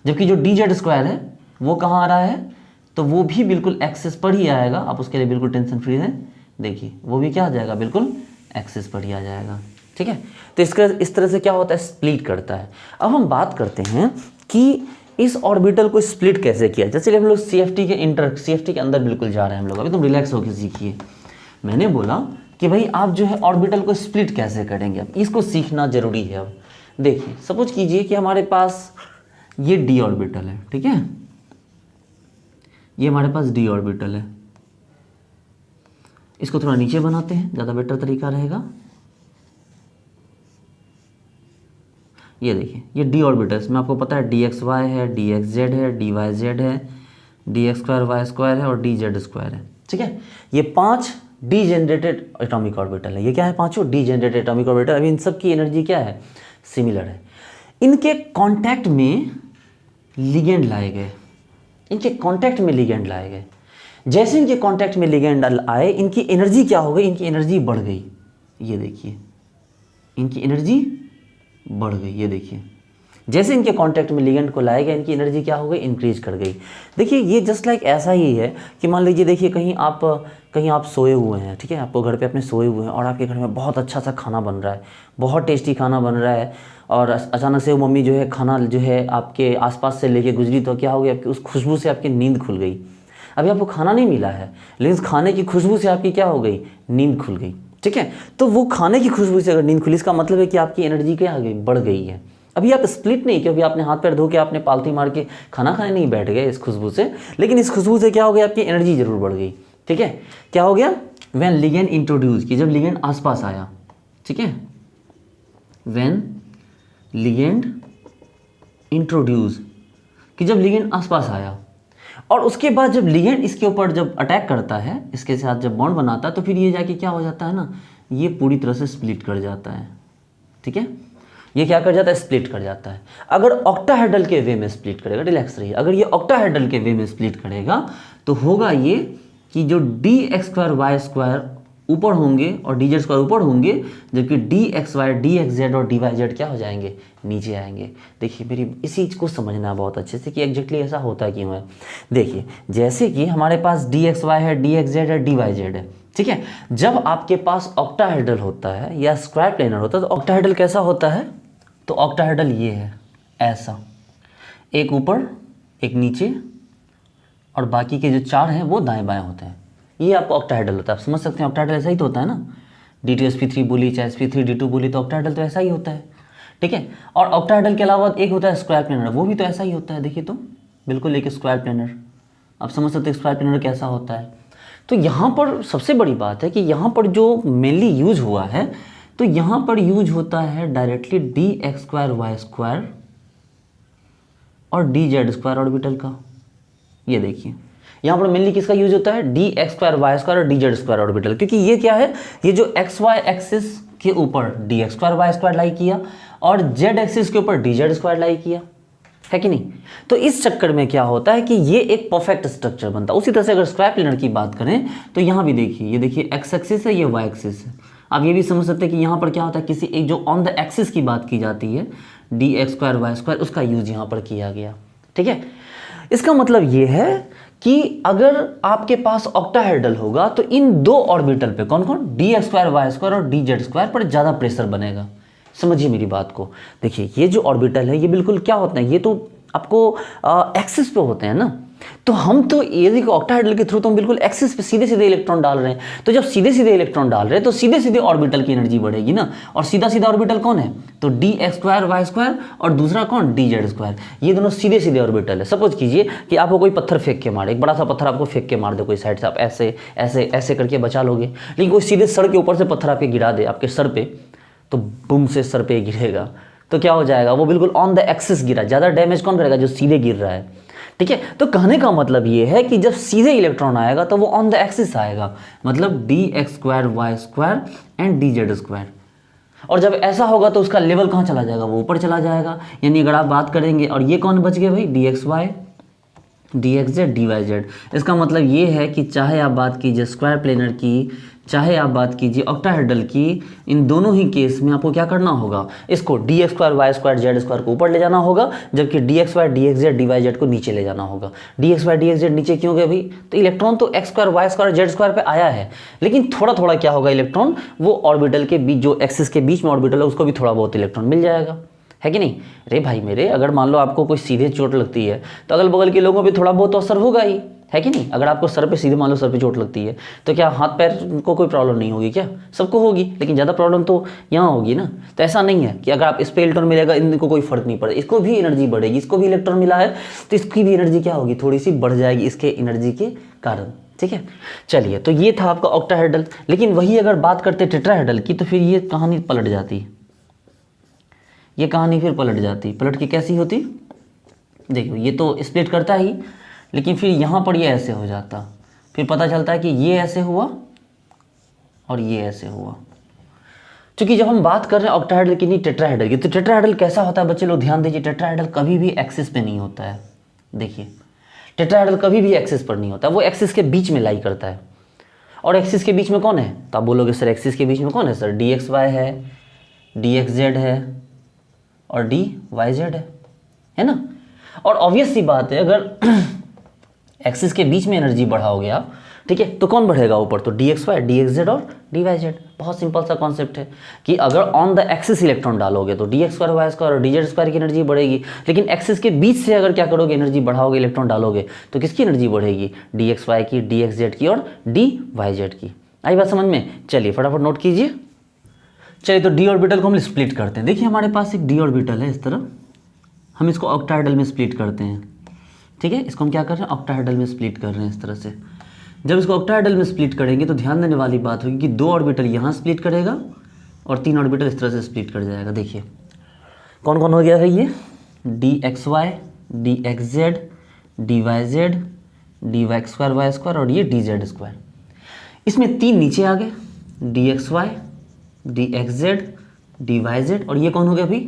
जबकि जो डी जेड स्क्वायर है वो कहाँ आ रहा है, तो वो भी बिल्कुल एक्सिस पर ही आएगा। आप उसके लिए बिल्कुल टेंशन फ्री हैं, देखिए वो भी क्या आ जाएगा, बिल्कुल एक्सिस पर ही आ जाएगा, ठीक है। तो इसका इस तरह से क्या होता है, स्प्लिट करता है। अब हम बात करते हैं कि इस ऑर्बिटल को स्प्लिट कैसे किया। जैसे हम लोग सीएफटी के अंदर बिल्कुल जा रहे हैं हम लोग, अभी तुम रिलैक्स होकर सीखिए। मैंने बोला कि भाई आप जो है ऑर्बिटल को स्प्लिट कैसे करेंगे, अब इसको सीखना जरूरी है। अब देखिए, सपोज कीजिए कि हमारे पास ये डी ऑर्बिटल है, ठीक है, ये हमारे पास डी ऑर्बिटल है। इसको थोड़ा नीचे बनाते हैं, ज़्यादा बेटर तरीका रहेगा। ये देखिए, ये डी ऑर्बिटल, इसमें आपको पता है डी एक्स वाई है, डी एक्स जेड है, डी वाई जेड है, d x square y square है और डी जेड स्क्वायर है, ठीक है। ये 5 डी जनरेटेड एटॉमिक ऑर्बिटल है। ये क्या है, पांचों डी जनरेटेड एटॉमिक ऑर्बिटल। अभी इन सब की एनर्जी क्या है, सिमिलर है। इनके कांटेक्ट में लिगेंड लाए गए, इनके कांटेक्ट में लिगेंड लाए गए। जैसे इनके कांटेक्ट में लिगेंड आए, इनकी एनर्जी क्या हो गई, इनकी एनर्जी बढ़ गई। ये देखिए, इनकी एनर्जी बढ़ गई, ये देखिए, जैसे इनके कांटेक्ट में लिगेंड को लाया गया, इनकी एनर्जी क्या हो गई, इंक्रीज कर गई। देखिए ये जस्ट लाइक ऐसा ही है कि मान लीजिए, देखिए कहीं आप सोए हुए हैं, ठीक है, आपको घर पे अपने सोए हुए हैं और आपके घर में बहुत अच्छा सा खाना बन रहा है, बहुत टेस्टी खाना बन रहा है, और अचानक से वो मम्मी जो है खाना जो है आपके आसपास से लेके गुजरी, तो क्या हो गया, आपकी उस खुशबू से आपकी नींद खुल गई। अभी आपको खाना नहीं मिला है, लेकिन उस खाने की खुशबू से आपकी क्या हो गई, नींद खुल गई, ठीक है। तो वो खाने की खुशबू से अगर नींद खुली, इसका मतलब है कि आपकी एनर्जी क्या आ गई, बढ़ गई है। अभी आप स्प्लिट नहीं, क्योंकि आपने हाथ पैर धो के आपने पालथी मार के खाना खाने नहीं बैठ गए इस खुशबू से, लेकिन इस खुशबू से क्या हो गया, आपकी एनर्जी जरूर बढ़ गई, ठीक है। क्या हो गया, व्हेन लिगेंड इंट्रोड्यूस, कि जब लिगेंड आसपास आया, ठीक है, व्हेन लिगेंड इंट्रोड्यूस, कि जब लिगेंड आसपास आया, और उसके बाद जब लिगेंड इसके ऊपर जब अटैक करता है, इसके साथ जब बॉन्ड बनाता है, तो फिर ये जाके क्या हो जाता है ना, ये पूरी तरह से स्प्लिट कर जाता है, ठीक है। ये क्या कर जाता है, स्प्लिट कर जाता है। अगर ऑक्टाहेड्रल के वे में स्प्लिट करेगा, रिलैक्स रहिए, अगर ये ऑक्टाहेड्रल के वे में स्प्लिट करेगा तो होगा ये कि जो dx²y² ऊपर होंगे और dz² ऊपर होंगे, जबकि dxy, dxz और dyz क्या हो जाएंगे, नीचे आएंगे। देखिए मेरी इस चीज़ को समझना बहुत अच्छे से कि एग्जैक्टली ऐसा होता क्यों है। देखिए जैसे कि हमारे पास dxy है, dxz है, dyz है, ठीक है। जब आपके पास ऑक्टाहेड्रल होता है या स्क्वायर प्लेनर होता है, तो ऑक्टाहेड्रल कैसा होता है, तो ऑक्टाहेड्रल ये है, ऐसा, एक ऊपर एक नीचे और बाकी के जो 4 हैं वो दाएं बाएं होते हैं, ये आपको ऑक्टाहेड्रल होता है। आप समझ सकते हैं ऑक्टाहेड्रल ऐसा ही तो होता है ना, D2sp3 बोली चाहे sp3d2 बोली, तो ऑक्टाहेड्रल तो ऐसा ही होता है, ठीक है। और ऑक्टाहेड्रल के अलावा एक होता है स्क्वायर प्लेनर, वो भी तो ऐसा ही होता है। देखिए तो बिल्कुल एक स्क्वायर प्लेनर, आप समझ सकते हैं स्क्वायर प्लेनर कैसा होता है। तो यहाँ पर सबसे बड़ी बात है कि यहाँ पर जो मेनली यूज हुआ है, तो यहाँ पर यूज होता है डायरेक्टली dx²y² और dz² ऑर्बिटल का। ये देखिए यहाँ पर मेनली किसका यूज होता है, dx²y² और dz² ऑर्बिटल, क्योंकि ये क्या है, ये जो xy एक्सिस के ऊपर dx²y² लाई किया और z एक्सिस के ऊपर dz² लाई किया, है कि नहीं। तो इस चक्कर में क्या होता है कि ये एक परफेक्ट स्ट्रक्चर बनता है। उसी तरह से अगर स्क्वायर प्लेनर की बात करें तो यहाँ भी देखिए, ये देखिए एक्स एक्सिस है, ये वाई एक्सिस है। आप ये भी समझ सकते हैं कि यहाँ पर क्या होता है, किसी एक जो ऑन द एक्सिस की बात की जाती है dx²y², उसका यूज यहाँ पर किया गया, ठीक है। इसका मतलब ये है कि अगर आपके पास ऑक्टाहेड्रल होगा तो इन 2 ऑर्बिटल पे कौन कौन, dx²y² और dz² पर ज़्यादा प्रेशर बनेगा। समझिए मेरी बात को। देखिए ये जो ऑर्बिटल है ये बिल्कुल क्या होते हैं, ये तो आपको एक्सिस पे होते हैं ना, तो हम तो ये ऑक्टाहेड्रल के थ्रू तो हम बिल्कुल एक्सिस पे सीधे सीधे इलेक्ट्रॉन डाल रहे हैं। तो जब सीधे सीधे इलेक्ट्रॉन डाल रहे हैं तो सीधे सीधे ऑर्बिटल की एनर्जी बढ़ेगी ना, और सीधा सीधा ऑर्बिटल कौन है, तो dx²y² और दूसरा कौन, dz²। ये दोनों सीधे सीधे ऑर्बिटल है। सपोज कीजिए कि आपको कोई पत्थर फेंक के मारे, एक बड़ा सा पत्थर आपको फेंक के मार दे कोई साइड से, आप ऐसे ऐसे ऐसे करके बचा लोगे, लेकिन कोई सीधे सर के ऊपर से पत्थर आपके गिरा दे आपके सर पे, तो बूम से सर पे गिरेगा, तो क्या हो जाएगा, वो बिल्कुल ऑन द एक्सिस गिरा। ज़्यादा डैमेज कौन करेगा, जो सीधे गिर रहा है, ठीक है। तो कहने का मतलब ये है कि जब सीधे इलेक्ट्रॉन आएगा तो वो ऑन द एक्सिस आएगा, मतलब dx²y² एंड dz²। और जब ऐसा होगा तो उसका लेवल कहाँ चला जाएगा, वो ऊपर चला जाएगा। यानी अगर आप बात करेंगे, और ये कौन बच गए भाई, dxy, dxz, dyz। इसका मतलब ये है कि चाहे आप बात कीजिए स्क्वायर प्लेनर की, चाहे आप बात कीजिए ऑक्टाहेड्रल की, इन दोनों ही केस में आपको क्या करना होगा, इसको dx²y² z² को ऊपर ले जाना होगा, जबकि dxy, dxz, dyz को नीचे ले जाना होगा। dxy, dxz नीचे क्यों गए भाई, तो इलेक्ट्रॉन तो x² y² z² पे आया है, लेकिन थोड़ा थोड़ा क्या होगा, इलेक्ट्रॉन वो ऑर्बिटल के बीच, जो एक्सिस के बीच में ऑर्बिटल है, उसको भी थोड़ा बहुत इलेक्ट्रॉन मिल जाएगा, है कि नहीं। अरे भाई मेरे, अगर मान लो आपको कोई सीधे चोट लगती है तो अगल बगल के लोगों पे थोड़ा बहुत तो असर होगा ही, है कि नहीं। अगर आपको सर पे सीधे मान लो सर पे चोट लगती है तो क्या हाथ पैर को कोई प्रॉब्लम नहीं होगी क्या, सबको होगी, लेकिन ज़्यादा प्रॉब्लम तो यहाँ होगी ना। तो ऐसा नहीं है कि अगर आप इस पे इलेक्ट्रॉन मिलेगा इनको कोई फर्क नहीं पड़ेगा, इसको भी एनर्जी बढ़ेगी, इसको भी इलेक्ट्रॉन मिला है तो इसकी भी एनर्जी क्या होगी, थोड़ी सी बढ़ जाएगी इसके एनर्जी के कारण, ठीक है। चलिए, तो ये था आपका ऑक्टाहेड्रल। लेकिन वही अगर बात करते टेट्राहेड्रल की तो फिर ये कहानी पलट जाती, ये कहानी फिर पलट जाती। पलट के कैसी होती, देखो ये तो स्प्लिट करता ही, लेकिन फिर यहाँ पर ये ऐसे हो जाता, फिर पता चलता है कि ये ऐसे हुआ और ये ऐसे हुआ। क्योंकि जब हम बात कर रहे हैं ऑक्टाहेड्रल की नहीं टेट्राहेड्रल की, तो टेट्राहेड्रल कैसा होता है बच्चे लोग ध्यान दीजिए, टेट्राहेड्रल कभी भी एक्सिस पे नहीं होता है। देखिए टेट्राहेड्रल कभी भी एक्सिस पर नहीं होता, वो एक्सिस के बीच में लाई करता है। और एक्सिस के बीच में कौन है, तो आप बोलोगे सर एक्सिस के बीच में कौन है सर, dxy है, dxz है और dyz है, है ना। और ऑब्वियस सी बात है, अगर एक्सिस के बीच में एनर्जी बढ़ाओगे आप, ठीक है, तो कौन बढ़ेगा ऊपर, तो d x y, d x z और डी वाई जेड। बहुत सिंपल सा कॉन्सेप्ट है कि अगर ऑन द एक्सिस इलेक्ट्रॉन डालोगे तो d x square y square और डी जेड स्क्वायर की एनर्जी बढ़ेगी, लेकिन एक्सिस के बीच से अगर क्या करोगे, एनर्जी बढ़ाओगे, इलेक्ट्रॉन डालोगे, तो किसकी एनर्जी बढ़ेगी, डी एक्स वाई की, डी एक्स जेड की और डी वाई जेड की। आई बात समझ में। चलिए फटाफट नोट कीजिए। चलिए तो डी ऑर्बिटल को हम स्प्लिट करते हैं। देखिए हमारे पास एक डी ऑर्बिटल है इस तरह, हम इसको ऑक्टाहेड्रल में स्प्लिट करते हैं, ठीक है। इसको हम क्या कर रहे हैं, ऑक्टाहेड्रल में स्प्लिट कर रहे हैं इस तरह से। जब इसको ऑक्टाहेड्रल में स्प्लिट करेंगे तो ध्यान देने वाली बात होगी कि 2 ऑर्बिटल यहाँ स्प्लिट करेगा और 3 ऑर्बिटल इस तरह से स्प्लिट कर जाएगा। देखिए कौन कौन हो गया है ये, d x y, d x z, d y z, d y square y square और ये डी जेड स्क्वायर। इसमें 3 नीचे आ गए, d x y, d x z, d y z और ये कौन हो गया अभी,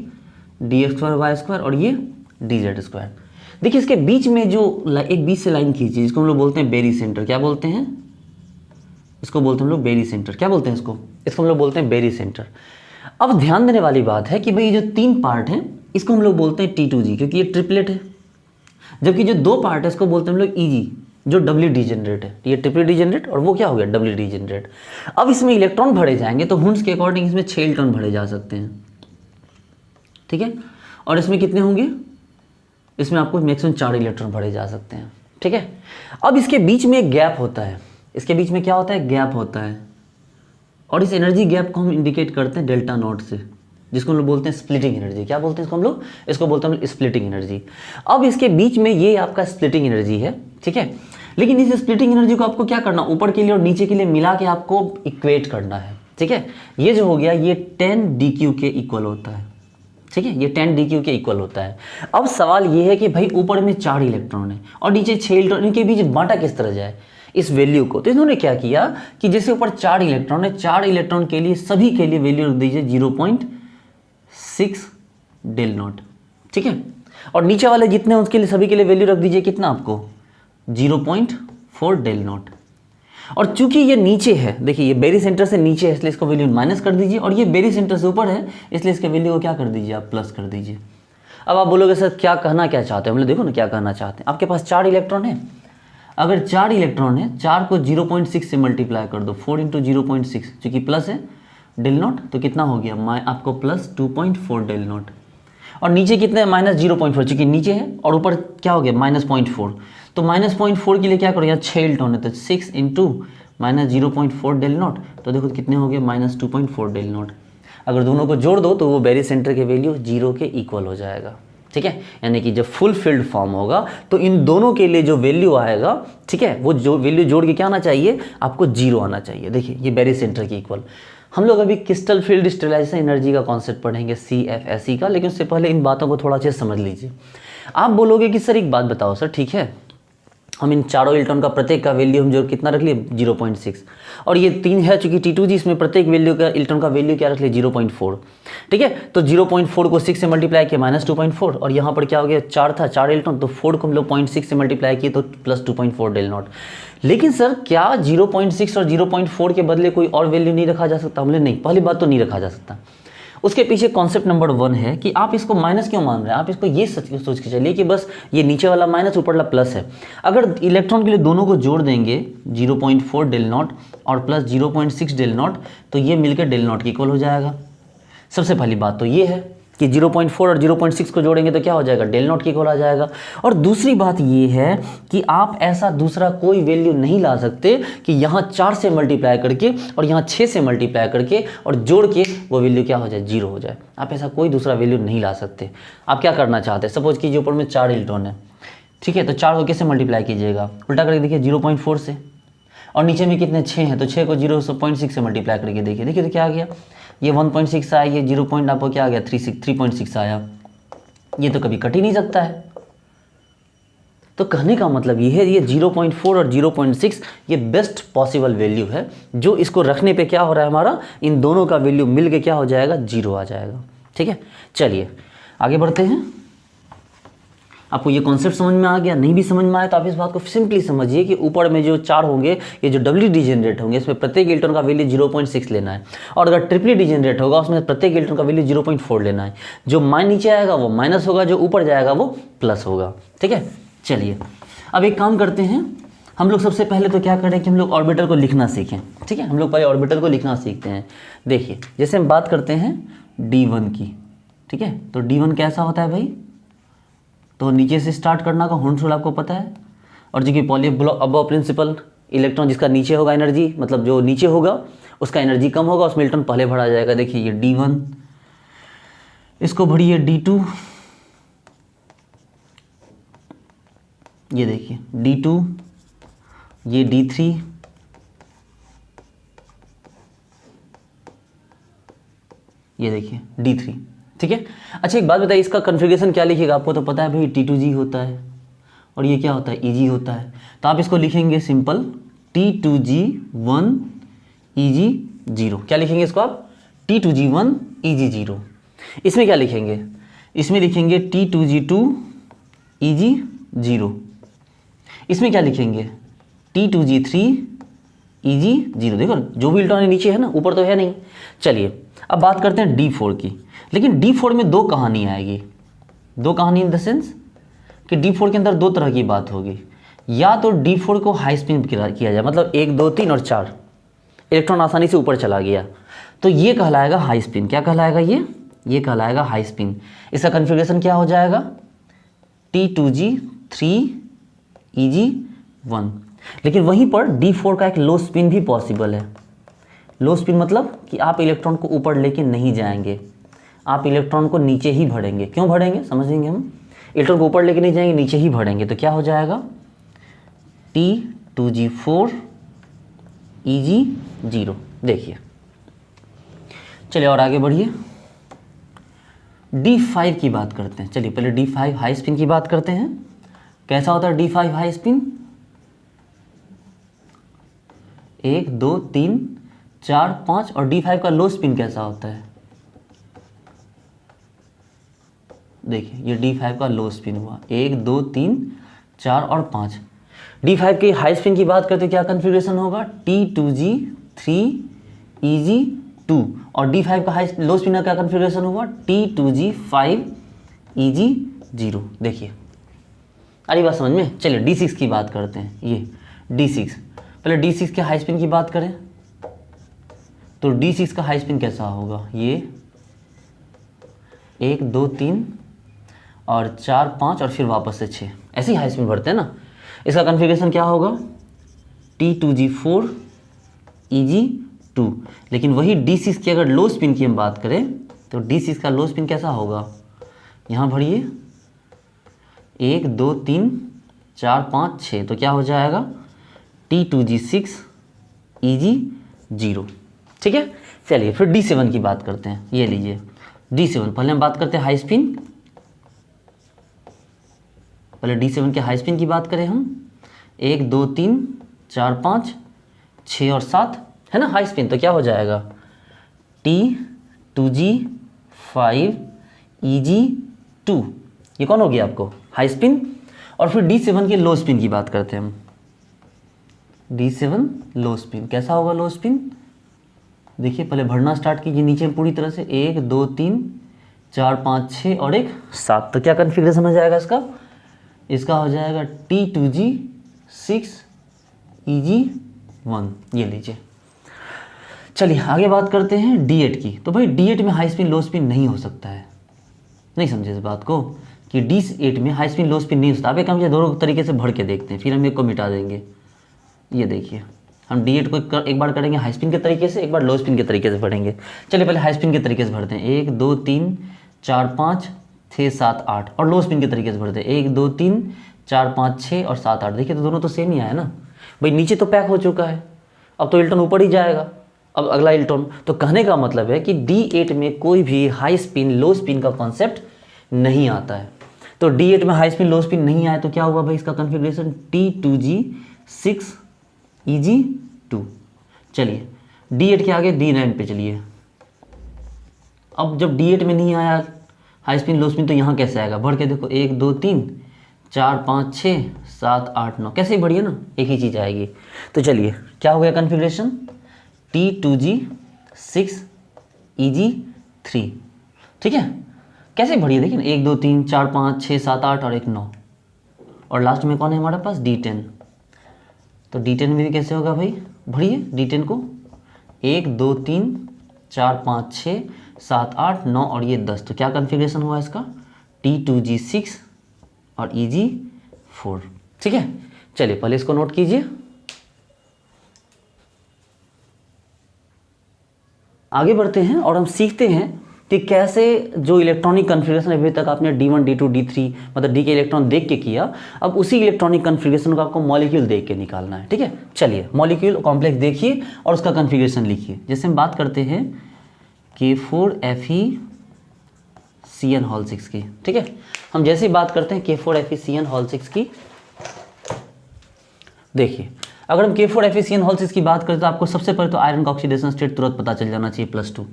d x square y square और ये डी जेड स्क्वायर। देखिए इसके बीच में जो एक बीच से लाइन खींची जिसको हम लोग बोलते हैं बेरी सेंटर। क्या बोलते हैं इसको, बोलते हैं हम लोग बेरी सेंटर। क्या बोलते हैं इसको, इसको हम लोग बोलते हैं बेरी सेंटर। अब ध्यान देने वाली बात है कि भाई ये जो 3 पार्ट हैं इसको हम लोग बोलते हैं T2G क्योंकि ये ट्रिपलेट है, जबकि जो 2 पार्ट है इसको बोलते हैं हम लोग EG जो डबली डिजेनरेट है। ये ट्रिपल डिजेनरेट और वो क्या हो गया, डबली डिजेनरेट। अब इसमें इलेक्ट्रॉन भरे जाएंगे तो हुंड्स के अकॉर्डिंग इसमें 6 इलेक्ट्रॉन भरे जा सकते हैं, ठीक है। और इसमें कितने होंगे, इसमें आपको मैक्सिमम 4 इलेक्ट्रॉन भरे जा सकते हैं, ठीक है। अब इसके बीच में एक गैप होता है, इसके बीच में क्या होता है, गैप होता है, और इस एनर्जी गैप को हम इंडिकेट करते हैं डेल्टा नॉट से, जिसको हम लोग बोलते हैं स्प्लिटिंग एनर्जी। क्या बोलते हैं इसको हम लोग, इसको बोलते हैं स्प्लिटिंग एनर्जी। अब इसके बीच में ये आपका स्प्लिटिंग एनर्जी है, ठीक है। लेकिन इस स्प्लिटिंग एनर्जी को आपको क्या करना, ऊपर के लिए और नीचे के लिए मिला के आपको इक्वेट करना है, ठीक है। ये जो हो गया ये 10 DQ के इक्वल होता है, ठीक है, ये 10 DQ के इक्वल होता है। अब सवाल ये है कि भाई ऊपर में 4 इलेक्ट्रॉन है और नीचे 6 इलेक्ट्रॉन, इनके बीच बांटा किस तरह जाए इस वैल्यू को। तो इन्होंने क्या किया कि जैसे ऊपर 4 इलेक्ट्रॉन है, 4 इलेक्ट्रॉन के लिए सभी के लिए वैल्यू रख दीजिए 0.6 डेल नॉट, ठीक है। और नीचे वाले जितने उसके लिए सभी के लिए वैल्यू रख दीजिए कितना आपको, 0.4 डेल नॉट। और चूंकि ये नीचे है, देखिए ये बेरी सेंटर से नीचे है इसलिए इसको वैल्यू माइनस कर दीजिए, और ये बेरी सेंटर से ऊपर है इसलिए इसके वैल्यू को क्या कर दीजिए, आप प्लस कर दीजिए। अब आप बोलोगे सर क्या कहना क्या चाहते हैं, हम लोग देखो ना क्या कहना चाहते हैं। आपके पास 4 इलेक्ट्रॉन है, अगर 4 इलेक्ट्रॉन है, 4 को 0.6 से मल्टीप्लाई कर दो, 4 × 0.6 चूँकि प्लस है डेल नॉट, तो कितना हो गया आपको प्लस 2.4 डेल नॉट। और नीचे कितने, -0.4 चूँकि नीचे है, और ऊपर क्या हो गया -0.4। तो -0.4 के लिए क्या करो, यहाँ 6 इलेक्ट्रॉन है तो 6 × -0.4 डेल नॉट, तो देखो कितने हो गए -2.4 डेल नॉट। अगर दोनों को जोड़ दो तो वो बेरी सेंटर के वैल्यू 0 के इक्वल हो जाएगा, ठीक है। यानी कि जब फुल फील्ड फॉर्म होगा तो इन दोनों के लिए जो वैल्यू आएगा, ठीक है, वो जो वैल्यू जोड़ के क्या आना चाहिए, आपको 0 आना चाहिए। देखिए ये बेरी सेंटर के इक्वल। हम लोग अभी क्रिस्टल फील्ड स्टेरिलाइजेशन एनर्जी का कॉन्सेप्ट पढ़ेंगे CFSE का, लेकिन उससे पहले इन बातों को थोड़ा अच्छे से समझ लीजिए। आप बोलोगे कि सर एक बात बताओ सर, ठीक है, हम इन चारों इलेक्ट्रॉन का प्रत्येक का वैल्यू हम जो कितना रख लिए 0.6, और ये 3 है चूंकि T2G, इसमें प्रत्येक वैल्यू का इलेक्ट्रॉन का वैल्यू क्या रख लिए 0.4, ठीक है। तो 0.4 को 6 से मल्टीप्लाई किया -2.4, और यहाँ पर क्या हो गया 4 था, 4 इलेक्ट्रॉन, तो 4 को हम लोग 0.6 से मल्टीप्लाई किए तो प्लस 2.4 डेल नॉट। लेकिन सर क्या 0.6 और 0.4 के बदले कोई और वैल्यू नहीं रखा जा सकता, हमने नहीं, पहली बात तो नहीं रखा जा सकता। उसके पीछे कॉन्सेप्ट नंबर 1 है कि आप इसको माइनस क्यों मान रहे हैं। आप इसको ये सोच के चलिए कि बस ये नीचे वाला माइनस ऊपर वाला प्लस है। अगर इलेक्ट्रॉन के लिए दोनों को जोड़ देंगे 0.4 डेल नॉट और प्लस 0.6 डेल नॉट, तो ये मिलकर डेल नॉट के इक्वल हो जाएगा। सबसे पहली बात तो ये है कि 0.4 और 0.6 को जोड़ेंगे तो क्या हो जाएगा, डेल नॉट के इक्वल आ जाएगा। और दूसरी बात ये है कि आप ऐसा दूसरा कोई वैल्यू नहीं ला सकते कि यहाँ 4 से मल्टीप्लाई करके और यहाँ 6 से मल्टीप्लाई करके और जोड़ के वो वैल्यू क्या हो जाए, 0 हो जाए। आप ऐसा कोई दूसरा वैल्यू नहीं ला सकते। आप क्या करना चाहते हैं, सपोज कीजिए ऊपर में 4 इलेक्ट्रॉन है, ठीक है, तो 4 को कैसे मल्टीप्लाई कीजिएगा, उल्टा करके देखिए 0.4 से, और नीचे में कितने 6 हैं, तो 6 को 0.6 से मल्टीप्लाई करके देखिए तो क्या आ गया, ये 1.6 आया, ये 0 पॉइंट आपको क्या आ गया 3.6 आया। ये तो कभी कट ही नहीं सकता है। तो कहने का मतलब ये है, ये 0.4 और 0.6 ये बेस्ट पॉसिबल वैल्यू है, जो इसको रखने पे क्या हो रहा है हमारा, इन दोनों का वैल्यू मिल के क्या हो जाएगा, 0 आ जाएगा, ठीक है। चलिए आगे बढ़ते हैं। आपको ये कॉन्सेप्ट समझ में आ गया? नहीं भी समझ में आया तो आप इस बात को सिंपली समझिए कि ऊपर में जो 4 होंगे ये जो डबली डिजेनरेट होंगे इसमें प्रत्येक इलेक्ट्रॉन का वैल्यू 0.6 लेना है, और अगर ट्रिपली डिजेनरेट होगा उसमें प्रत्येक इलेक्ट्रॉन का वैल्यू 0.4 लेना है। जो नीचे आएगा वो माइनस होगा, जो ऊपर जाएगा वो प्लस होगा। ठीक है, चलिए अब एक काम करते हैं, हम लोग सबसे पहले तो क्या करें कि हम लोग ऑर्बिटल को लिखना सीखें। ठीक है, हम लोग पहले ऑर्बिटल को लिखना सीखते हैं। देखिए जैसे हम बात करते हैं D1 की, ठीक है, तो D1 कैसा होता है भाई, तो नीचे से स्टार्ट करना का हॉर्न्स रूल आपको पता है, और जो कि पॉली अबव प्रिंसिपल, इलेक्ट्रॉन जिसका नीचे होगा एनर्जी, मतलब जो नीचे होगा उसका एनर्जी कम होगा, उसमें इलेक्ट्रॉन पहले भरा जाएगा। देखिए ये D1, इसको भरिए D2, ये देखिए D2, ये D3, ये देखिए D3। ठीक है, अच्छा एक बात बताइए, इसका कन्फिग्रेशन क्या लिखिएगा? आपको तो पता है भाई T2G होता है और ये क्या होता है, EG होता है, तो आप इसको लिखेंगे सिंपल T2G1 EG0। क्या लिखेंगे इसको आप? T2G1 EG0। इसमें क्या लिखेंगे? इसमें लिखेंगे T2G2 EG0। इसमें क्या लिखेंगे? T2G3 EG0। देखो जो भी इलेक्ट्रॉन नीचे है ना, ऊपर तो है नहीं। चलिए अब बात करते हैं D4 की, लेकिन D4 में दो कहानी आएगी। दो कहानी इन द सेंस कि D4 के अंदर दो तरह की बात होगी, या तो D4 को हाई स्पिन किया जाए, मतलब 1 2 3 और 4 इलेक्ट्रॉन आसानी से ऊपर चला गया, तो ये कहलाएगा हाई स्पिन। क्या कहलाएगा ये कहलाएगा हाई स्पिन। इसका कन्फिग्रेशन क्या हो जाएगा? T2G3 EG1। लेकिन वहीं पर D4 का एक लो स्पिन भी पॉसिबल है। लो स्पिन मतलब कि आप इलेक्ट्रॉन को ऊपर लेके नहीं जाएंगे, आप इलेक्ट्रॉन को नीचे ही भरेंगे। क्यों भरेंगे समझेंगे हम। इलेक्ट्रॉन को ऊपर लेके नहीं जाएंगे, नीचे ही भरेंगे, तो क्या हो जाएगा? T2G4 EG0। देखिए चलिए और आगे बढ़िए, D5 की बात करते हैं। चलिए पहले D5 हाई स्पिन की बात करते हैं। कैसा होता है D5 हाई स्पिन? 1 2 3 4 5। और D5 का लो स्पिन कैसा होता है? देखिए ये D5 का लो स्पिन हुआ, 1 2 3 4 और 5। D5 के हाई स्पिन की बात करते क्या कन्फिग्रेशन होगा? T2G3 EG2। और D5 का हाई लो स्पिन का क्या कन्फिग्रेशन हुआ? T2G5 EG0। देखिए अरे बात समझ में। चलिए D6 की बात करते हैं। ये D6, पहले D6 के हाई स्पिन की बात करें तो D6 का हाई स्पिन कैसा होगा? ये 1 2 3 और 4 5 और फिर वापस से 6, ऐसे ही हाई स्पिन भरते हैं ना। इसका कन्फिग्रेशन क्या होगा? T2G4 EG2। लेकिन वही D6 की अगर लो स्पिन की हम बात करें तो D6 का लो स्पिन कैसा होगा? यहाँ भरिए 1 2 3 4 5 6, तो क्या हो जाएगा? T2G6 EG0। ठीक है, चलिए फिर D7 की बात करते हैं। ये लीजिए D7, पहले हम बात करते हैं हाई स्पिन। पहले D7 के हाई स्पिन की बात करें हम, 1 2 3 4 5 6 और 7 है ना हाई स्पिन, तो क्या हो जाएगा? T2G5 EG2। ये कौन हो गया आपको? High spin. और फिर D7 के लो स्पिन की बात करते हैं हम। D7 लो स्पिन कैसा होगा? लो स्पिन देखिए पहले भरना स्टार्ट कीजिए नीचे पूरी तरह से, 1 2 3 4 5 6 और 1 7, तो क्या कन्फिग्रेशन हो जाएगा इसका? इसका हो जाएगा T2G6 EG1। ये लीजिए। चलिए आगे बात करते हैं D8 की। तो भाई D8 में हाई स्पिन लो स्पिन नहीं हो सकता है। नहीं समझे इस बात को कि D8 में हाई स्पिन लो स्पिन नहीं हो सकता। आप एक काम कीजिए, दोनों तरीके से भर के देखते हैं, फिर हम एक को मिटा देंगे। ये देखिए हम D8 को एक बार करेंगे हाई स्पिन के तरीके से, एक बार लो स्पिन के तरीके से भरेंगे। चलिए पहले हाई स्पिन के तरीके से भरते हैं। 1 2 3 4 5 6 7 8, और लो स्पिन के तरीके से भरते हैं 1 2 3 4 5 6 और 7 8। देखिए तो दोनों तो सेम ही आया ना भाई, नीचे तो पैक हो चुका है, अब तो इलेक्ट्रॉन ऊपर ही जाएगा, अब अगला इलेक्ट्रॉन। तो कहने का मतलब है कि D8 में कोई भी हाई स्पिन लो स्पिन का कॉन्सेप्ट नहीं आता है। तो D8 में हाई स्पिन लो स्पिन नहीं आया तो क्या हुआ भाई? इसका कन्फिग्रेशन T2G6 EG2। चलिए D8 के आगे D9 पे चलिए। अब जब D8 में नहीं आया हाई स्पिन लो स्पिन, तो यहाँ कैसे आएगा? भर के देखो 1 2 3 4 5 6 7 8 9, कैसे बढ़िया ना, एक ही चीज़ आएगी। तो चलिए क्या हो गया कन्फिग्रेशन, T2G6 EG3, ठीक है, कैसे बढ़िया, देखिए ना 1 2 3 4 5 6 7 8 और एक 9, और लास्ट में कौन है हमारे पास, D10। तो D10 में भी कैसे होगा भाई, बढ़िए D10 को 1 2 3 4 5 6 7 8 9 और ये 10, तो क्या कन्फिग्रेशन हुआ इसका, T2G6 और EG4, ठीक है। चलिए पहले इसको नोट कीजिए। आगे बढ़ते हैं और हम सीखते हैं कि कैसे जो इलेक्ट्रॉनिक कन्फिग्रेशन अभी तक आपने D1 D2 D3 मतलब D के इलेक्ट्रॉन देख के किया, अब उसी इलेक्ट्रॉनिक कन्फिग्रेशन को आपको मॉलिक्यूल देख के निकालना है, ठीक है। चलिए मॉलिक्यूल कॉम्प्लेक्स देखिए और उसका कन्फिग्रेशन लिखिए। जैसे हम बात करते हैं K4FeCN6 की, ठीक है, हम जैसे ही बात करते हैं K4FeCN6 की, देखिए अगर हम K4FeCN6 की बात करें तो आपको सबसे पहले तो आयरन का ऑक्सीडेशन स्टेट तुरंत पता चल जाना चाहिए, +2,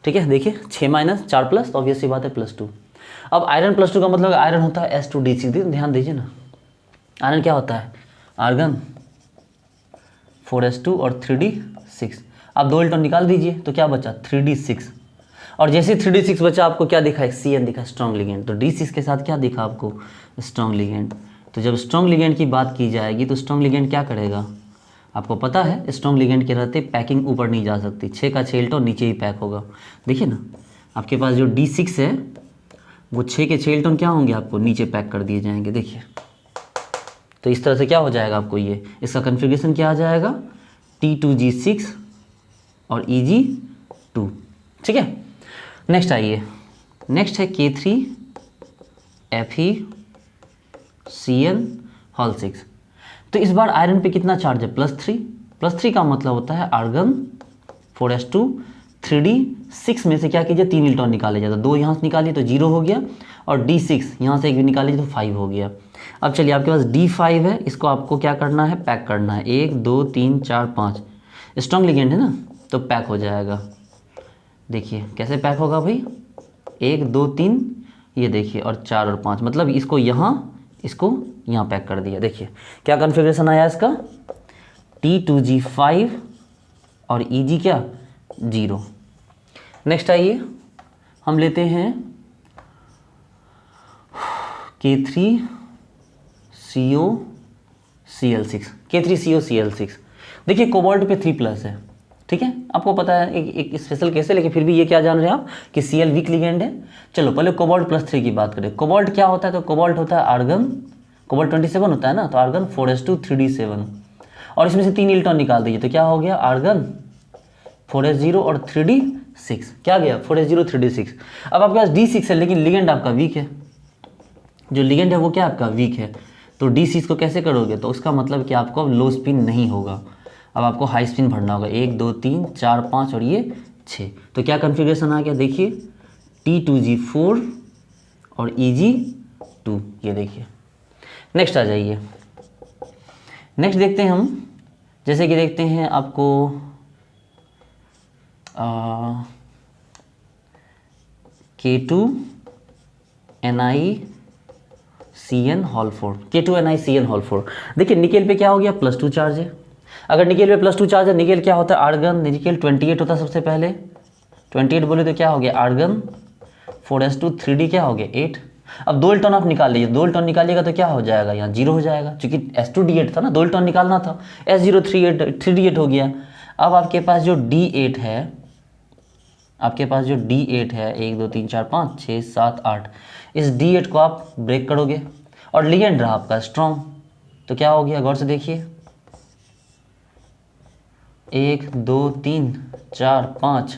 ठीक है। देखिए 6 - 4 प्लस, तो ऑब्वियस सी बात है +2। अब आयरन +2 का मतलब आयरन होता है S2D6, ध्यान दीजिए ना, आयरन क्या होता है, आर्गन 4s2 और 3d6। आप 2 इलेक्ट्रॉन निकाल दीजिए तो क्या बचा, 3d6, और जैसे 3d6 बचा आपको क्या दिखा, एक CN दिखा, स्ट्रॉन्ग लिगेंड, तो D6 के साथ क्या दिखा आपको, स्ट्रॉन्ग लिगेंड। तो जब स्ट्रॉन्ग लिगेंड की बात की जाएगी तो स्ट्रॉन्ग लिगेंड क्या करेगा, आपको पता है स्ट्रॉन्ग लिगेंड के रहते पैकिंग ऊपर नहीं जा सकती, 6 का 6 इलेक्ट्रॉन नीचे ही पैक होगा। देखिए ना आपके पास जो D6 है वो 6 के 6 इलेक्ट्रॉन क्या होंगे, आपको नीचे पैक कर दिए जाएंगे, देखिए। तो इस तरह से क्या हो जाएगा आपको, ये इसका कन्फिग्रेशन क्या आ जाएगा, T2G6 और EG2, ठीक है। नेक्स्ट आइए, नेक्स्ट है K3FeCN6। तो इस बार आयरन पे कितना चार्ज है, +3 का मतलब होता है आर्गन 4s2 3d6 में से क्या कीजिए, 3 इलेक्ट्रॉन निकाले जाता है, 2 यहाँ से निकालिए तो 0 हो गया, और D6 यहाँ से एक भी निकालिए तो 5 हो गया। अब चलिए आपके पास D5 है, इसको आपको क्या करना है, पैक करना है, 1 2 3 4 5, स्ट्रॉन्ग लिगेंड है ना तो पैक हो जाएगा। देखिए कैसे पैक होगा भाई, 1 2 3 ये देखिए, और 4 और 5, मतलब इसको यहाँ पैक कर दिया। देखिए क्या कन्फिग्रेशन आया इसका, T2G5 और EG क्या 0। नेक्स्ट आइए हम लेते हैं K3COCl6। देखिए कोबाल्ट पे 3+ है, ठीक है, आपको पता है एक स्पेशल केस है, लेकिन फिर भी ये क्या जान रहे हैं आप कि Cl वीक लिगेंड है। चलो पहले कोबाल्ट +3 की बात करें। कोबाल्ट क्या होता है, तो कोबाल्ट होता है आर्गन, कोबाल्ट 27 होता है ना, तो आर्गन 4s2 3d7, और इसमें से 3 इलेक्ट्रॉन निकाल दीजिए तो क्या हो गया, आर्गन 4s0 और 3d6, क्या गया 4s0 3d6। अब आपके पास D6 है लेकिन लिगेंड आपका वीक है, जो लिगेंड है वो क्या आपका वीक है, तो D6 को कैसे करोगे, तो उसका मतलब कि आपको अब लो स्पिन नहीं होगा, अब आपको हाई स्पिन भरना होगा, 1 2 3 4 5 और ये 6। तो क्या कन्फिग्रेशन आ गया, देखिए T2G4 और EG2, ये देखिए। नेक्स्ट आ जाइए, नेक्स्ट देखते हैं हम, जैसे कि देखते हैं आपको K2NiCN4। देखिए निकेल पे क्या हो गया, +2 चार्ज है। अगर निकेल पे +2 चार्ज है, निकेल क्या होता है, आर्गन, निकेल 28 होता है सबसे पहले, 28 बोले तो क्या हो गया, आर्गन 4s2 3d क्या हो गया 8। अब 2 इलेक्ट्रॉन आप निकाल लीजिए, 2 इलेक्ट्रॉन निकालिएगा तो क्या हो जाएगा, यहाँ 0 हो जाएगा, क्योंकि S2D8 था ना, 2 इलेक्ट्रॉन निकालना था, S0 3d8 हो गया। अब आपके पास जो D8 है, आपके पास जो D8 है 1 2 3 4 5 6 7 8, इस D8 को आप ब्रेक करोगे, और लिगेंड रहा आपका स्ट्रॉन्ग, तो क्या हो गया, गौर से देखिए 1 2 3 4 5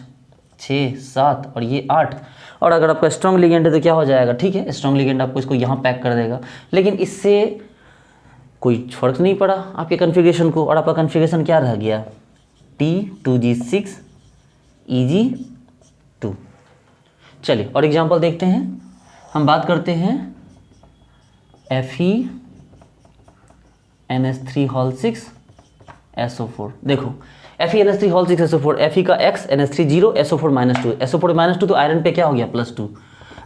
6 7 और ये 8, और अगर आपका स्ट्रॉन्ग लिगेंड है तो क्या हो जाएगा, ठीक है, स्ट्रॉन्ग लिगेंड आपको इसको यहाँ पैक कर देगा, लेकिन इससे कोई फर्क नहीं पड़ा आपके कन्फिग्रेशन को, और आपका कन्फिग्रेशन क्या रह गया, T2G6 EG2। चलिए और एग्जांपल देखते हैं, हम बात करते हैं FeNS3 SO4। देखो FeNS3 SO4, Fe का X NS3 0 SO4 -2, SO4 -2 तो आयरन पे क्या हो गया +2।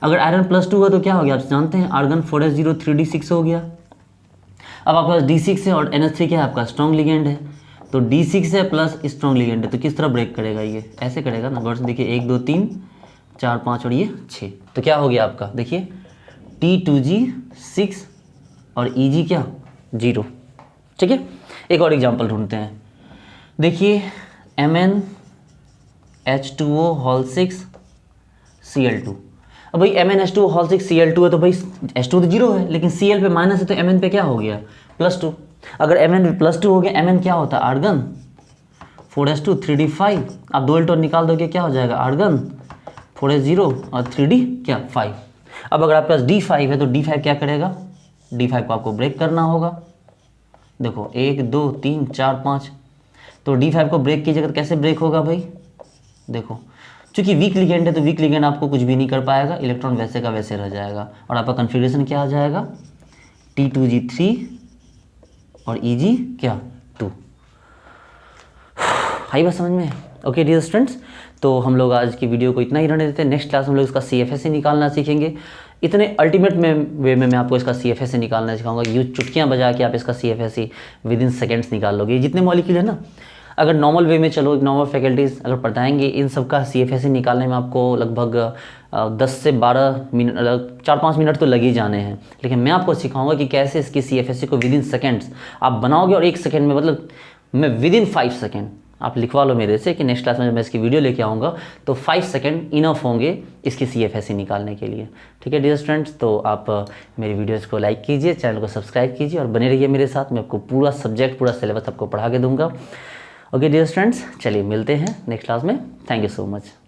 अगर आयरन +2 हुआ तो क्या हो गया, आप जानते हैं आर्गन 4s0 3d6 हो गया। अब आपके पास D6 है और NH3 क्या है आपका स्ट्रॉन्ग लिगेंड है, तो D6 है प्लस स्ट्रॉन्ग लिगेंड है, तो किस तरह ब्रेक करेगा, ये ऐसे करेगा ना। वर्ड्स देखिए 1 2 3 4 5 और ये 6, तो क्या हो गया आपका, देखिए T2G 6 और EG क्या 0। ठीक है, एक और एग्जांपल ढूंढते हैं। देखिए MnH2O होल 6 Cl2। अब भाई MnH2O होल 6 Cl2 है तो भाई H2 तो 0 है, लेकिन Cl पे माइनस है तो Mn पे क्या हो गया +2। अगर Mn पे +2 हो गया, Mn क्या होता है आर्गन 4s2 3d5, आप 2 इलेक्ट्रॉन निकाल दोगे क्या हो जाएगा आर्गन 4s0 और 3d क्या 5। अब अगर आपके पास D5 है तो D5 क्या करेगा, D5 को आपको ब्रेक करना होगा। देखो 1 2 3 4 5, तो D5 को ब्रेक कीजिएगा तो कैसे ब्रेक होगा भाई, देखो चूंकि वीक लिगेंड है तो वीक लिगेंड आपको कुछ भी नहीं कर पाएगा, इलेक्ट्रॉन वैसे का वैसे रह जाएगा और आपका कन्फिग्रेशन क्या आ जाएगा T2G3 और EG क्या 2। आई बात समझ में। ओके डियर स्टूडेंट्स, तो हम लोग आज की वीडियो को इतना ही रहने देते हैं। नेक्स्ट क्लास में हम लोग इसका CFSE निकालना सीखेंगे। इतने अल्टीमेट वे में मैं आपको इसका CFSE निकालना सिखाऊंगा। यूँ चुटकियाँ बजा के आप इसका CFSE विदिन सेकेंड्स निकाल लोगे। जितने मॉलिक्यूल है ना, अगर नॉर्मल वे में चलो, नॉर्मल फैकल्टीज़ अगर पढ़ाएंगे, इन सब का CFSE निकालने में आपको लगभग 10 से 12 मिनट, 4-5 मिनट तो लगे ही जाने हैं। लेकिन मैं आपको सिखाऊंगा कि कैसे इसकी CFSE को विदिन सेकेंड्स आप बनाओगे, और 1 सेकेंड में, मतलब मैं विदिन 5 सेकेंड, आप लिखवा लो मेरे से कि नेक्स्ट क्लास में जब मैं इसकी वीडियो लेके आऊँगा तो 5 सेकेंड इनफ होंगे इसकी CFSE निकालने के लिए। ठीक है डियर स्टूडेंट्स, तो आप मेरी वीडियोज़ को लाइक कीजिए, चैनल को सब्सक्राइब कीजिए और बने रहिए मेरे साथ। मैं आपको पूरा सब्जेक्ट, पूरा सिलेबस आपको पढ़ा के दूंगा। ओके डियर स्टूडेंट्स, चलिए मिलते हैं नेक्स्ट क्लास में। Thank you so much.